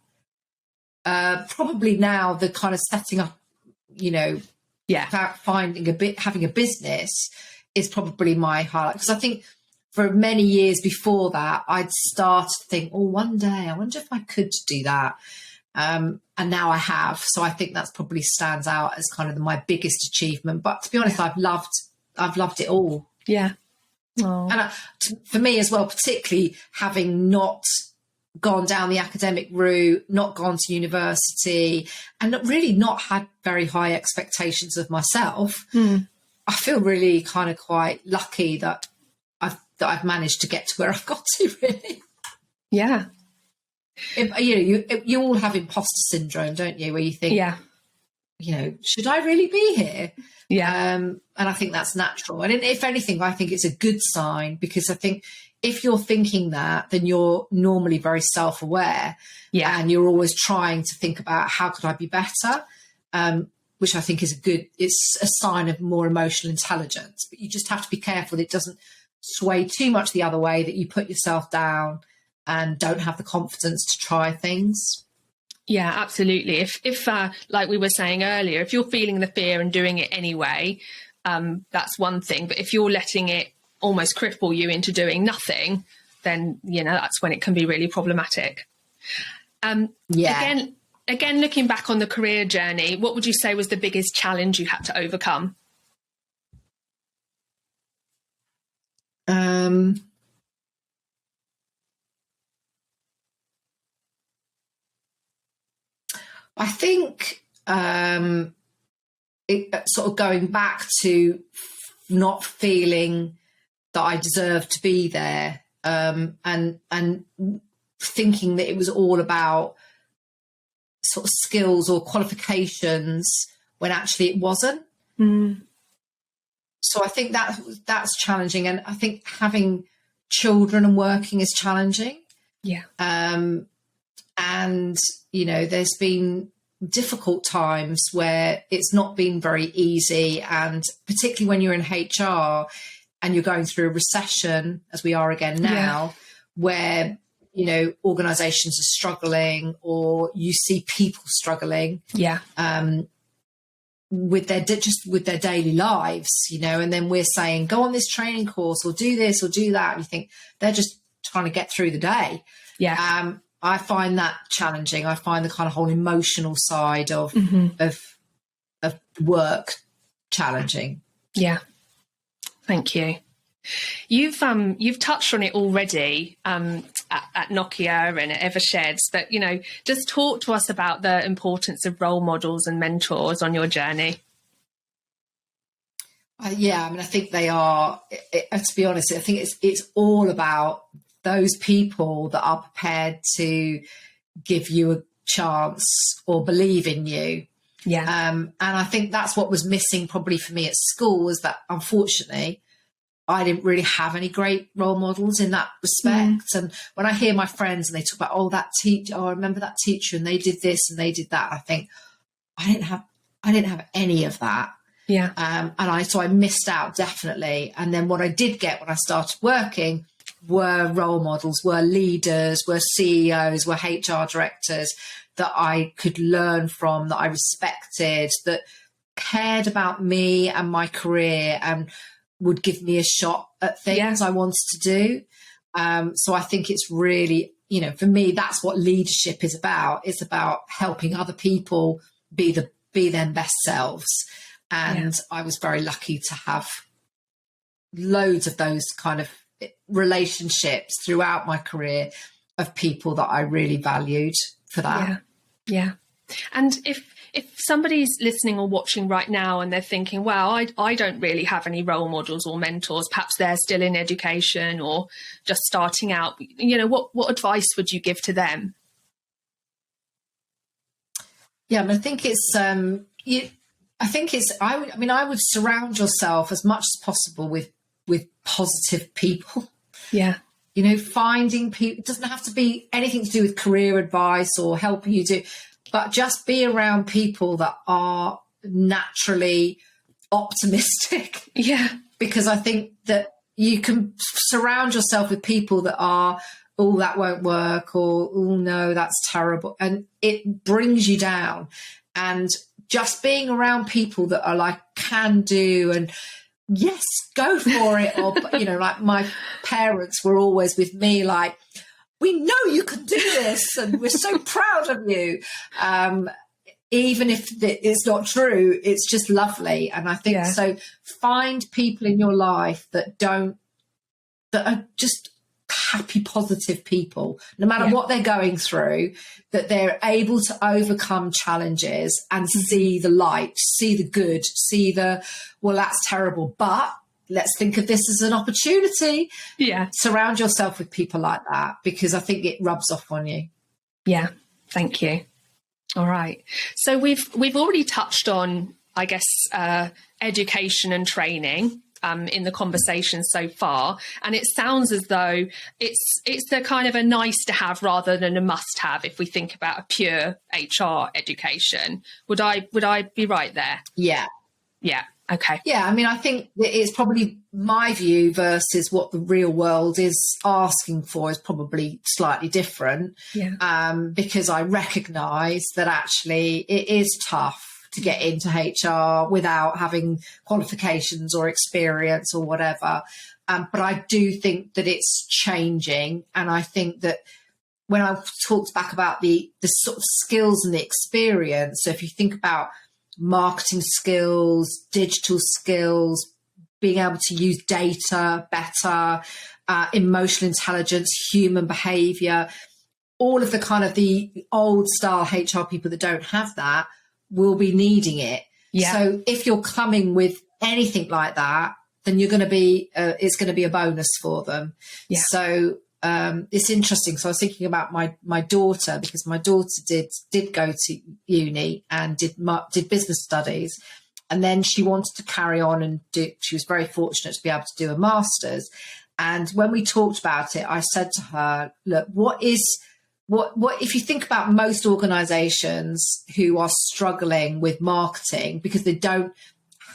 Probably now the kind of setting up, you know, having a business is probably my highlight. Because I think for many years before that, I'd start to think, one day, I wonder if I could do that. And now I have. So I think that's probably stands out as kind of my biggest achievement. But to be honest, I've loved it all. Yeah. And for me as well, particularly having not gone down the academic route, not gone to university, and really not had very high expectations of myself, I feel really kind of quite lucky that I've managed to get to where I've got to, really. Yeah. You all have imposter syndrome, don't you? Where you think, you know, should I really be here? Yeah. And I think that's natural. And if anything, I think it's a good sign, because I think if you're thinking that, then you're normally very self-aware, and you're always trying to think about how could I be better, which I think is it's a sign of more emotional intelligence. But you just have to be careful that it doesn't sway too much the other way, that you put yourself down and don't have the confidence to try things. Yeah, absolutely. If like we were saying earlier, if you're feeling the fear and doing it anyway, that's one thing. But if you're letting it almost cripple you into doing nothing, then, you know, that's when it can be really problematic. Again, looking back on the career journey, what would you say was the biggest challenge you had to overcome? I think sort of going back to not feeling that I deserved to be there, and thinking that it was all about sort of skills or qualifications when actually it wasn't. So I think that's challenging, and I think having children and working is challenging. Yeah. And, you know, there's been difficult times where it's not been very easy. And particularly when you're in HR and you're going through a recession, as we are again now, where, you know, organisations are struggling, or you see people struggling with their daily lives, you know, and then we're saying, go on this training course or do this or do that. And you think they're just trying to get through the day. Yeah. I find that challenging. I find the kind of whole emotional side of work challenging. Yeah. Thank you. You've touched on it already at Nokia and at Eversheds, but, you know, just talk to us about the importance of role models and mentors on your journey. I mean, I think they are, to be honest, I think it's all about those people that are prepared to give you a chance or believe in you. Yeah. And I think that's what was missing probably for me at school, was that, unfortunately, I didn't really have any great role models in that respect. And when I hear my friends and they talk about, that teacher, I remember that teacher and they did this and they did that, I think I didn't have any of that. Yeah. So I missed out, definitely. And then what I did get when I started working were role models, were leaders, were CEOs, were HR directors that I could learn from, that I respected, that cared about me and my career and would give me a shot at things I wanted to do. So I think it's really, for me, that's what leadership is about. It's about helping other people be their best selves. And I was very lucky to have loads of those kind of relationships throughout my career of people that I really valued for that. Yeah. And if somebody's listening or watching right now and they're thinking, wow, I don't really have any role models or mentors, perhaps they're still in education or just starting out, what advice would you give to them? Yeah, I think it's, I would surround yourself as much as possible with positive people. Yeah. Finding people, it doesn't have to be anything to do with career advice or helping you do, but just be around people that are naturally optimistic. Yeah. Because I think that you can surround yourself with people that are, oh, that won't work, or, oh, no, that's terrible. And it brings you down. And just being around people that are like, can do, and yes, go for it. Or, like my parents were always with me, like, we know you can do this and we're so proud of you. Even if it's not true, it's just lovely. And I think so find people in your life that are just happy, positive people, no matter what they're going through, that they're able to overcome challenges and see the light, see the good, see well, that's terrible, but let's think of this as an opportunity. Yeah. Surround yourself with people like that, because I think it rubs off on you. Yeah. Thank you. All right. So we've already touched on, I guess, education and training in the conversation so far, and it sounds as though it's the kind of a nice to have rather than a must have if we think about a pure HR education. Would I be right there? Yeah. Yeah. Okay. Yeah, I think it's probably my view versus what the real world is asking for is probably slightly different. Yeah. Because I recognise that actually it is tough to get into HR without having qualifications or experience or whatever. But I do think that it's changing. And I think that when I talked back about the sort of skills and the experience, so if you think about marketing skills, digital skills, being able to use data better, emotional intelligence, human behaviour, all of the kind of the old style HR people that don't have that will be needing it. Yeah. So if you're coming with anything like that, then you're going to be, it's going to be a bonus for them. Yeah. So it's interesting. So I was thinking about my daughter, because my daughter did go to uni and did business studies, and then she wanted to carry on and she was very fortunate to be able to do a master's. And when we talked about it, I said to her, look, what if you think about most organizations who are struggling with marketing because they don't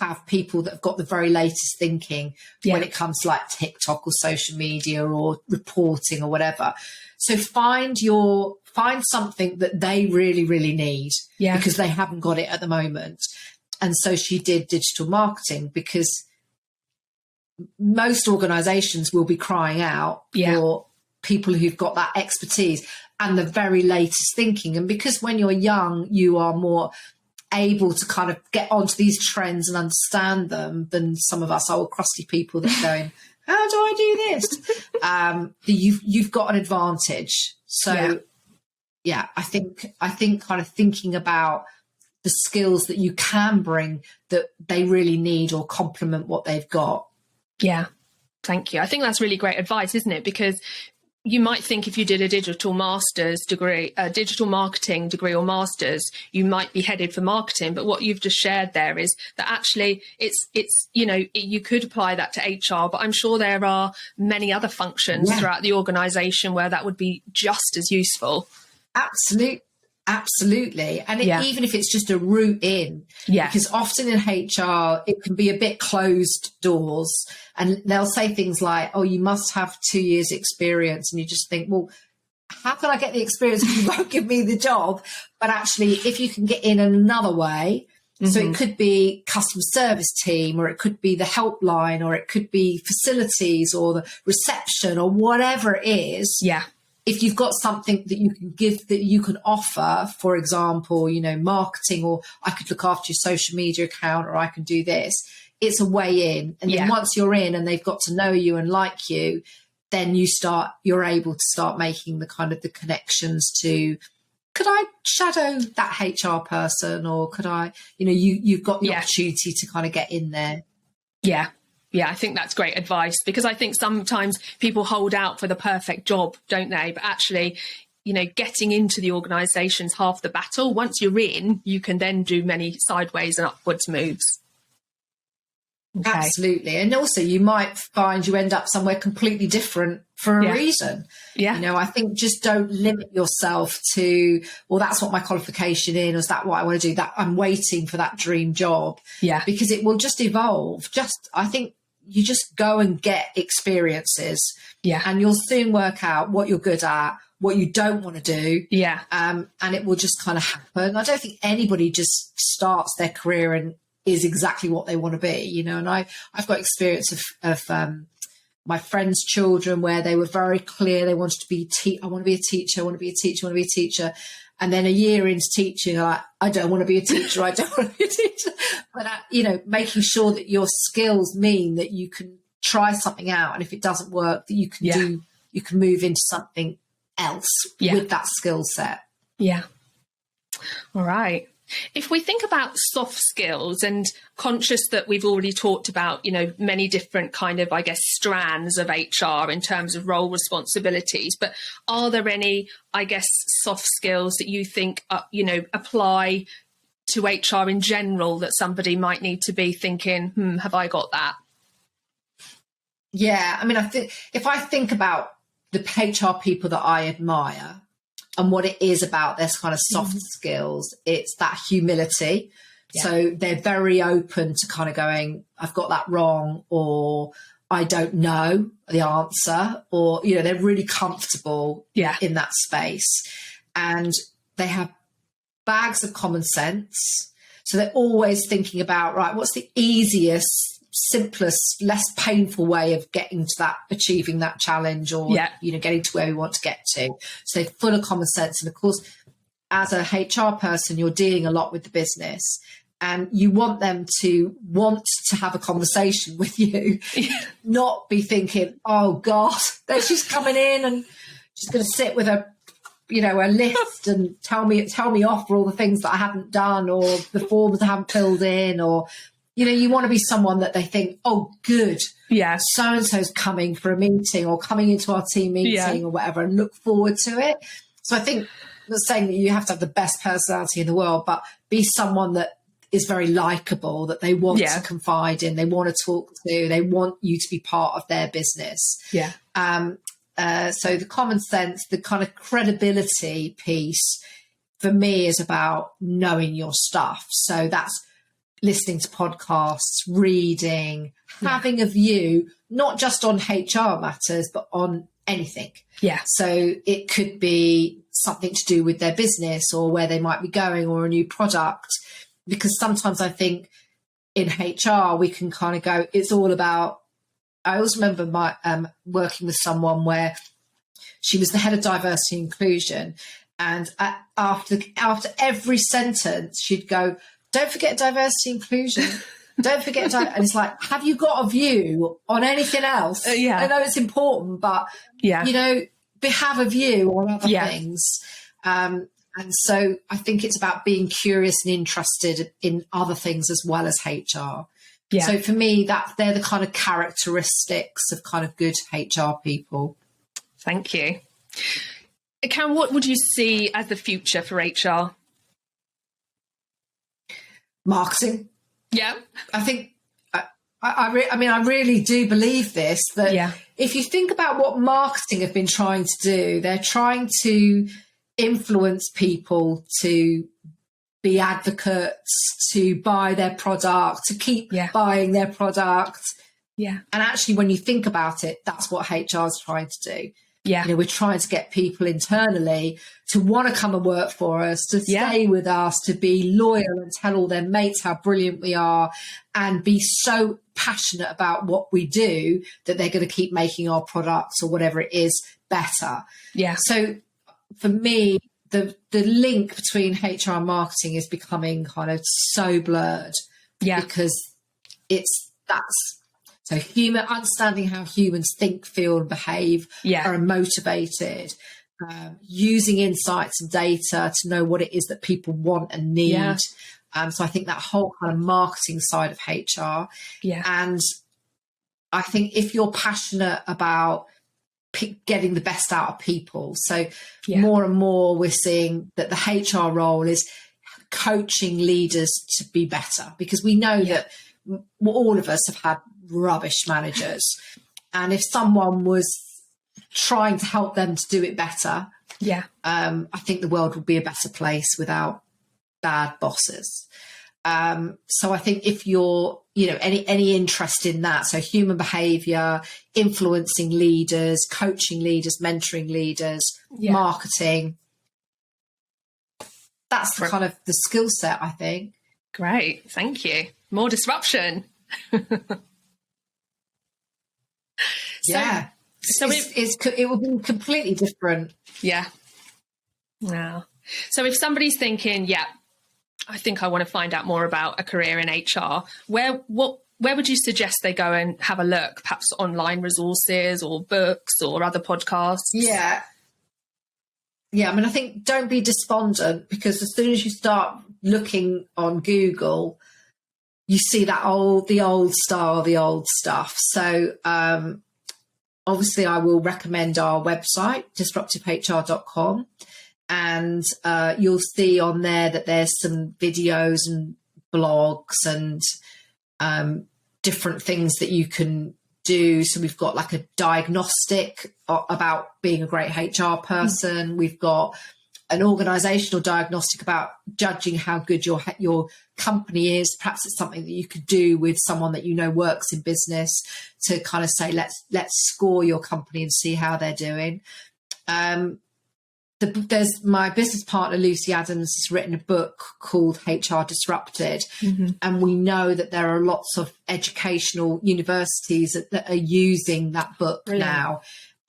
have people that have got the very latest thinking when it comes to like TikTok or social media or reporting or whatever. So find something that they really, really need because they haven't got it at the moment. And so she did digital marketing, because most organizations will be crying out for people who've got that expertise and the very latest thinking. And because when you're young, you are more able to kind of get onto these trends and understand them than some of us old crusty people that are going, how do I do this? You've got an advantage. So I think kind of thinking about the skills that you can bring that they really need or complement what they've got. Yeah. Thank you. I think that's really great advice, isn't it? Because you might think if you did a digital master's degree, a digital marketing degree or master's, you might be headed for marketing. But what you've just shared there is that actually it's you could apply that to HR, but I'm sure there are many other functions throughout the organisation where that would be just as useful. Absolutely. And even if it's just a route in, because often in HR, it can be a bit closed doors, and they'll say things like, oh, you must have 2 years experience. And you just think, well, how can I get the experience if you won't give me the job? But actually, if you can get in another way, so it could be customer service team, or it could be the helpline, or it could be facilities or the reception or whatever it is. Yeah. If you've got something that you can give, that you can offer, for example, you know, marketing, or I could look after your social media account, or I can do this, it's a way in. And then once you're in and they've got to know you and like you, then you're able to start making the kind of the connections to, could I shadow that HR person, or could I, you know, you've got the opportunity to kind of get in there. Yeah. Yeah, I think that's great advice, because I think sometimes people hold out for the perfect job, don't they? But actually, you know, getting into the organisation's half the battle. Once you're in, you can then do many sideways and upwards moves. Okay. Absolutely. And also you might find you end up somewhere completely different for a reason. Yeah. You know, I think just don't limit yourself to, well, that's what my qualification is, or is that what I want to do? That I'm waiting for that dream job. Yeah. Because it will just evolve. I think you just go and get experiences. Yeah. And you'll soon work out what you're good at, what you don't want to do. Yeah. And it will just kind of happen. I don't think anybody just starts their career and is exactly what they want to be, you know. And I've got experience of my friends' children where they were very clear they wanted to be I want to be a teacher, I want to be a teacher, I want to be a teacher. And then a year into teaching, like, I don't want to be a teacher, I don't want to be a teacher. But, you know, making sure that your skills mean that you can try something out, and if it doesn't work, that you can you can move into something else with that skill set. Yeah. All right. If we think about soft skills, and conscious that we've already talked about, you know, many different kind of, I guess, strands of HR in terms of role responsibilities, but are there any, I guess, soft skills that you think, you know, apply to HR in general that somebody might need to be thinking, have I got that? Yeah. I mean, if I think about the HR people that I admire, and what it is about this kind of soft skills, it's that humility. Yeah. So they're very open to kind of going, I've got that wrong, or I don't know the answer, or, you know, they're really comfortable in that space. And they have bags of common sense. So they're always thinking about, right, what's the easiest, simplest, less painful way of getting to that, achieving that challenge, or you know, getting to where we want to get to. So they're full of common sense. And of course, as a HR person, you're dealing a lot with the business, and you want them to want to have a conversation with you, not be thinking, oh God, she's coming in and she's going to sit with a, you know, a list and tell me off for all the things that I haven't done, or the forms I haven't filled in, or, you know, you want to be someone that they think, oh, good. Yeah. So-and-so's coming for a meeting, or coming into our team meeting or whatever, and look forward to it. So I think, I'm not saying that you have to have the best personality in the world, but be someone that is very likable, that they want to confide in, they want to talk to, they want you to be part of their business. Yeah. So the common sense, the kind of credibility piece for me is about knowing your stuff. So that's listening to podcasts, reading, having a view, not just on HR matters, but on anything. Yeah. So it could be something to do with their business, or where they might be going, or a new product. Because sometimes I think in HR, we can kind of go, it's all about, I always remember my working with someone where she was the head of diversity and inclusion. And after every sentence, she'd go, don't forget diversity inclusion. Don't forget. And it's like, have you got a view on anything else? I know it's important, but, you know, have a view on other things. And so I think it's about being curious and interested in other things as well as HR. Yeah. So for me, they're the kind of characteristics of kind of good HR people. Thank you. Karen, what would you see as the future for HR? Marketing. Yeah. I think, I really do believe this, that if you think about what marketing have been trying to do, they're trying to influence people to be advocates, to buy their product, to keep buying their product. Yeah. And actually, when you think about it, that's what HR is trying to do. Yeah. You know, we're trying to get people internally to want to come and work for us, to stay with us, to be loyal and tell all their mates how brilliant we are, and be so passionate about what we do that they're going to keep making our products or whatever it is better. Yeah. So for me, the link between HR and marketing is becoming kind of so blurred. Yeah. Because so understanding how humans think, feel and behave, are motivated, using insights and data to know what it is that people want and need. So I think that whole kind of marketing side of HR. Yeah. And I think if you're passionate about getting the best out of people, so more and more we're seeing that the HR role is coaching leaders to be better, because we know that all of us have had rubbish managers, and if someone was trying to help them to do it better, I think the world would be a better place without bad bosses. So I think if you're, you know, any interest in that, so human behavior, influencing leaders, coaching leaders, mentoring leaders, marketing, that's the kind of the skill set, I think. Great, thank you. More disruption. So it will be completely different. Yeah. So if somebody's thinking, I think I want to find out more about a career in HR, where would you suggest they go and have a look? Perhaps online resources or books or other podcasts? Yeah. I mean, I think don't be despondent, because as soon as you start looking on Google, you see that the old style, the old stuff. So obviously I will recommend our website, disruptivehr.com. And you'll see on there that there's some videos and blogs and different things that you can do. So we've got like a diagnostic about being a great HR person. We've got an organizational diagnostic about judging how good your company is. Perhaps it's something that you could do with someone that you know works in business to kind of say, let's score your company and see how they're doing. There's my business partner, Lucy Adams, has written a book called HR Disrupted. And we know that there are lots of educational universities that are using that book now,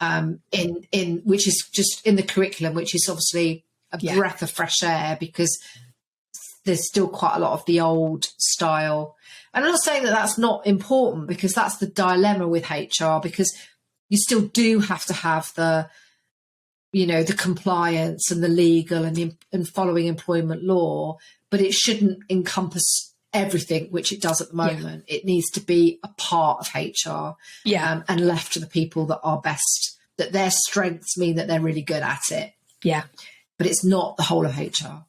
in which is just in the curriculum, which is obviously a breath of fresh air, because there's still quite a lot of the old style. And I'm not saying that that's not important, because that's the dilemma with HR, because you still do have to have the compliance and the legal and following employment law, but it shouldn't encompass everything, which it does at the moment. It needs to be a part of HR and left to the people that are best, that their strengths mean that they're really good at it. But it's not the whole of HR.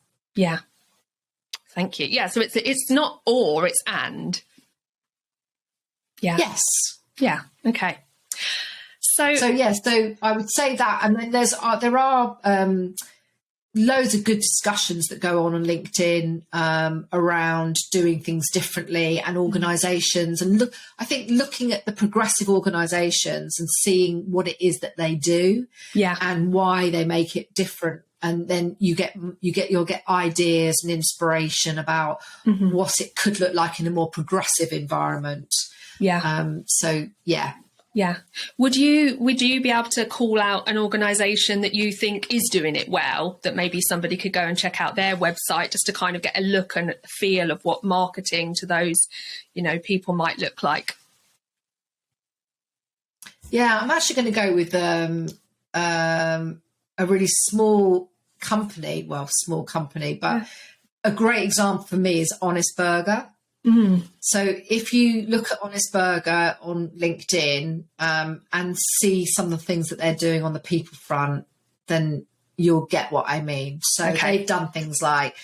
Thank you. So it's not or, it's and. Yes. Okay. So I would say that, and then there are loads of good discussions that go on LinkedIn around doing things differently, and organisations, and I think looking at the progressive organisations and seeing what it is that they do, and why they make it different, and then you'll get ideas and inspiration about what it could look like in a more progressive environment. Would you be able to call out an organisation that you think is doing it well, that maybe somebody could go and check out their website just to kind of get a look and feel of what marketing to those, people might look like? I'm actually going to go with a really small company, but a great example for me is Honest Burger. So if you look at Honest Burger on LinkedIn and see some of the things that they're doing on the people front, then you'll get what I mean. So they've done things like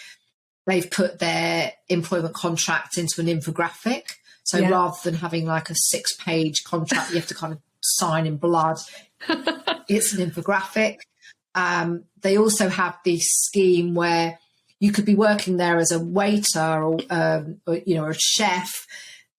they've put their employment contract into an infographic. So rather than having like a 6-page contract, you have to kind of sign in blood. It's an infographic. They also have this scheme where you could be working there as a waiter or a chef,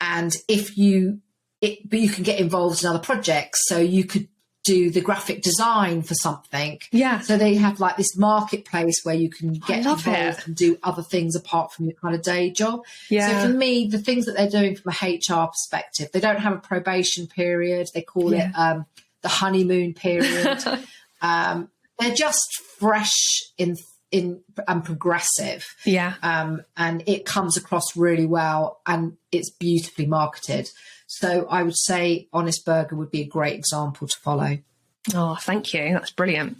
and but you can get involved in other projects. So you could do the graphic design for something. Yeah. So they have like this marketplace where you can get involved and do other things apart from your kind of day job. Yeah. So for me, the things that they're doing from a HR perspective, they don't have a probation period. They call it the honeymoon period. They're just fresh in and progressive. Yeah. And it comes across really well and it's beautifully marketed. So I would say Honest Burger would be a great example to follow. Oh, thank you. That's brilliant.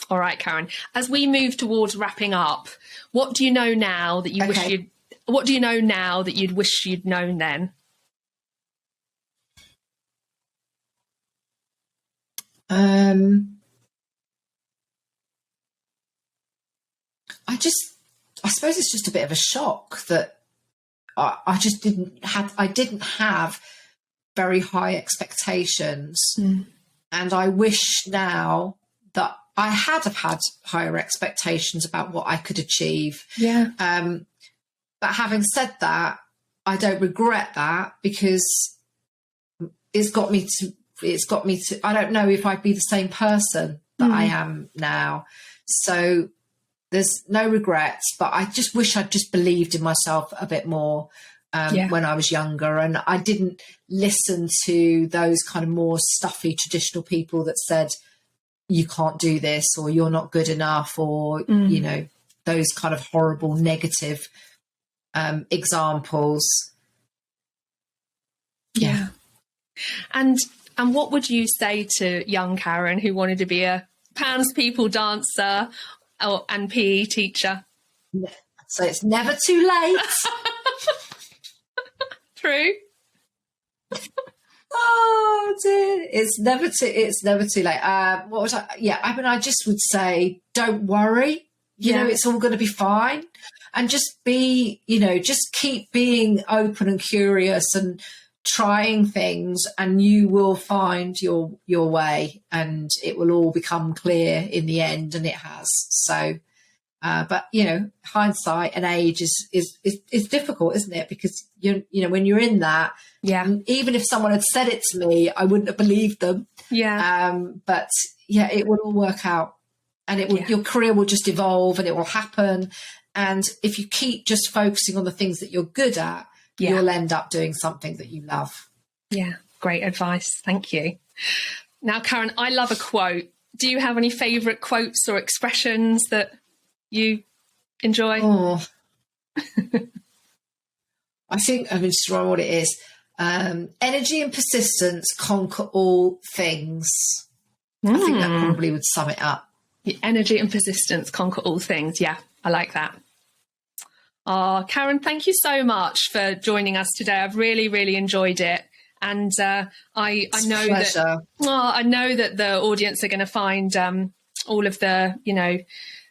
All right, Karen, as we move towards wrapping up, what do you know now that you what do you know now that you'd wish you'd known then? I suppose it's just a bit of a shock that I didn't have very high expectations. And I wish now that I had have had higher expectations about what I could achieve. Yeah. But having said that, I don't regret that because it's got me to, I don't know if I'd be the same person that I am now. So there's no regrets, but I just wish I'd just believed in myself a bit more when I was younger. And I didn't listen to those kind of more stuffy traditional people that said, you can't do this, or you're not good enough, or, you know, those kind of horrible negative examples. Yeah. And what would you say to young Karen who wanted to be a Pans people dancer and PE teacher? So it's never too late. True. Oh dear, it's never too late. What was I? Yeah, I mean, I just would say, don't worry. You know, it's all going to be fine, and just be, you know, just keep being open and curious and trying things, and you will find your way, and it will all become clear in the end, and it has. So, but you know, hindsight and age is difficult, isn't it? Because you know when you're in that. Yeah. Even if someone had said it to me, I wouldn't have believed them. Yeah. But yeah, it will all work out, and it will, your career will just evolve, and it will happen. And if you keep just focusing on the things that you're good at, you'll end up doing something that you love. Yeah. Great advice. Thank you. Now, Karen, I love a quote. Do you have any favourite quotes or expressions that you enjoy? Oh, I think I'm just wrong what it is. Energy and persistence conquer all things. I think that probably would sum it up. Energy and persistence conquer all things. Yeah, I like that. Oh, Karen, thank you so much for joining us today. I've really, really enjoyed it. And I know that the audience are going to find all of the, you know,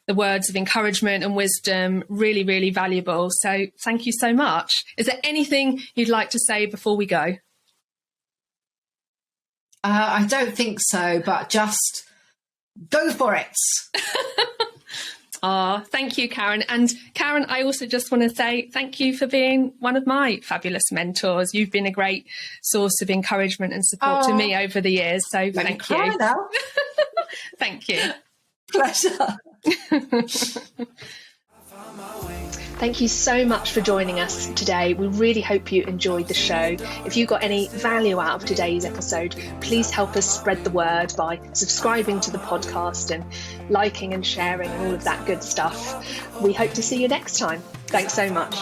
the words of encouragement and wisdom really, really valuable. So thank you so much. Is there anything you'd like to say before we go? I don't think so, but just go for it. Thank you, Karen. And Karen, I also just want to say thank you for being one of my fabulous mentors. You've been a great source of encouragement and support to me over the years. So thank you. Now. Thank you. Pleasure. Thank you so much for joining us today. We really hope you enjoyed the show. If you got any value out of today's episode, please help us spread the word by subscribing to the podcast and liking and sharing and all of that good stuff. We hope to see you next time. Thanks so much.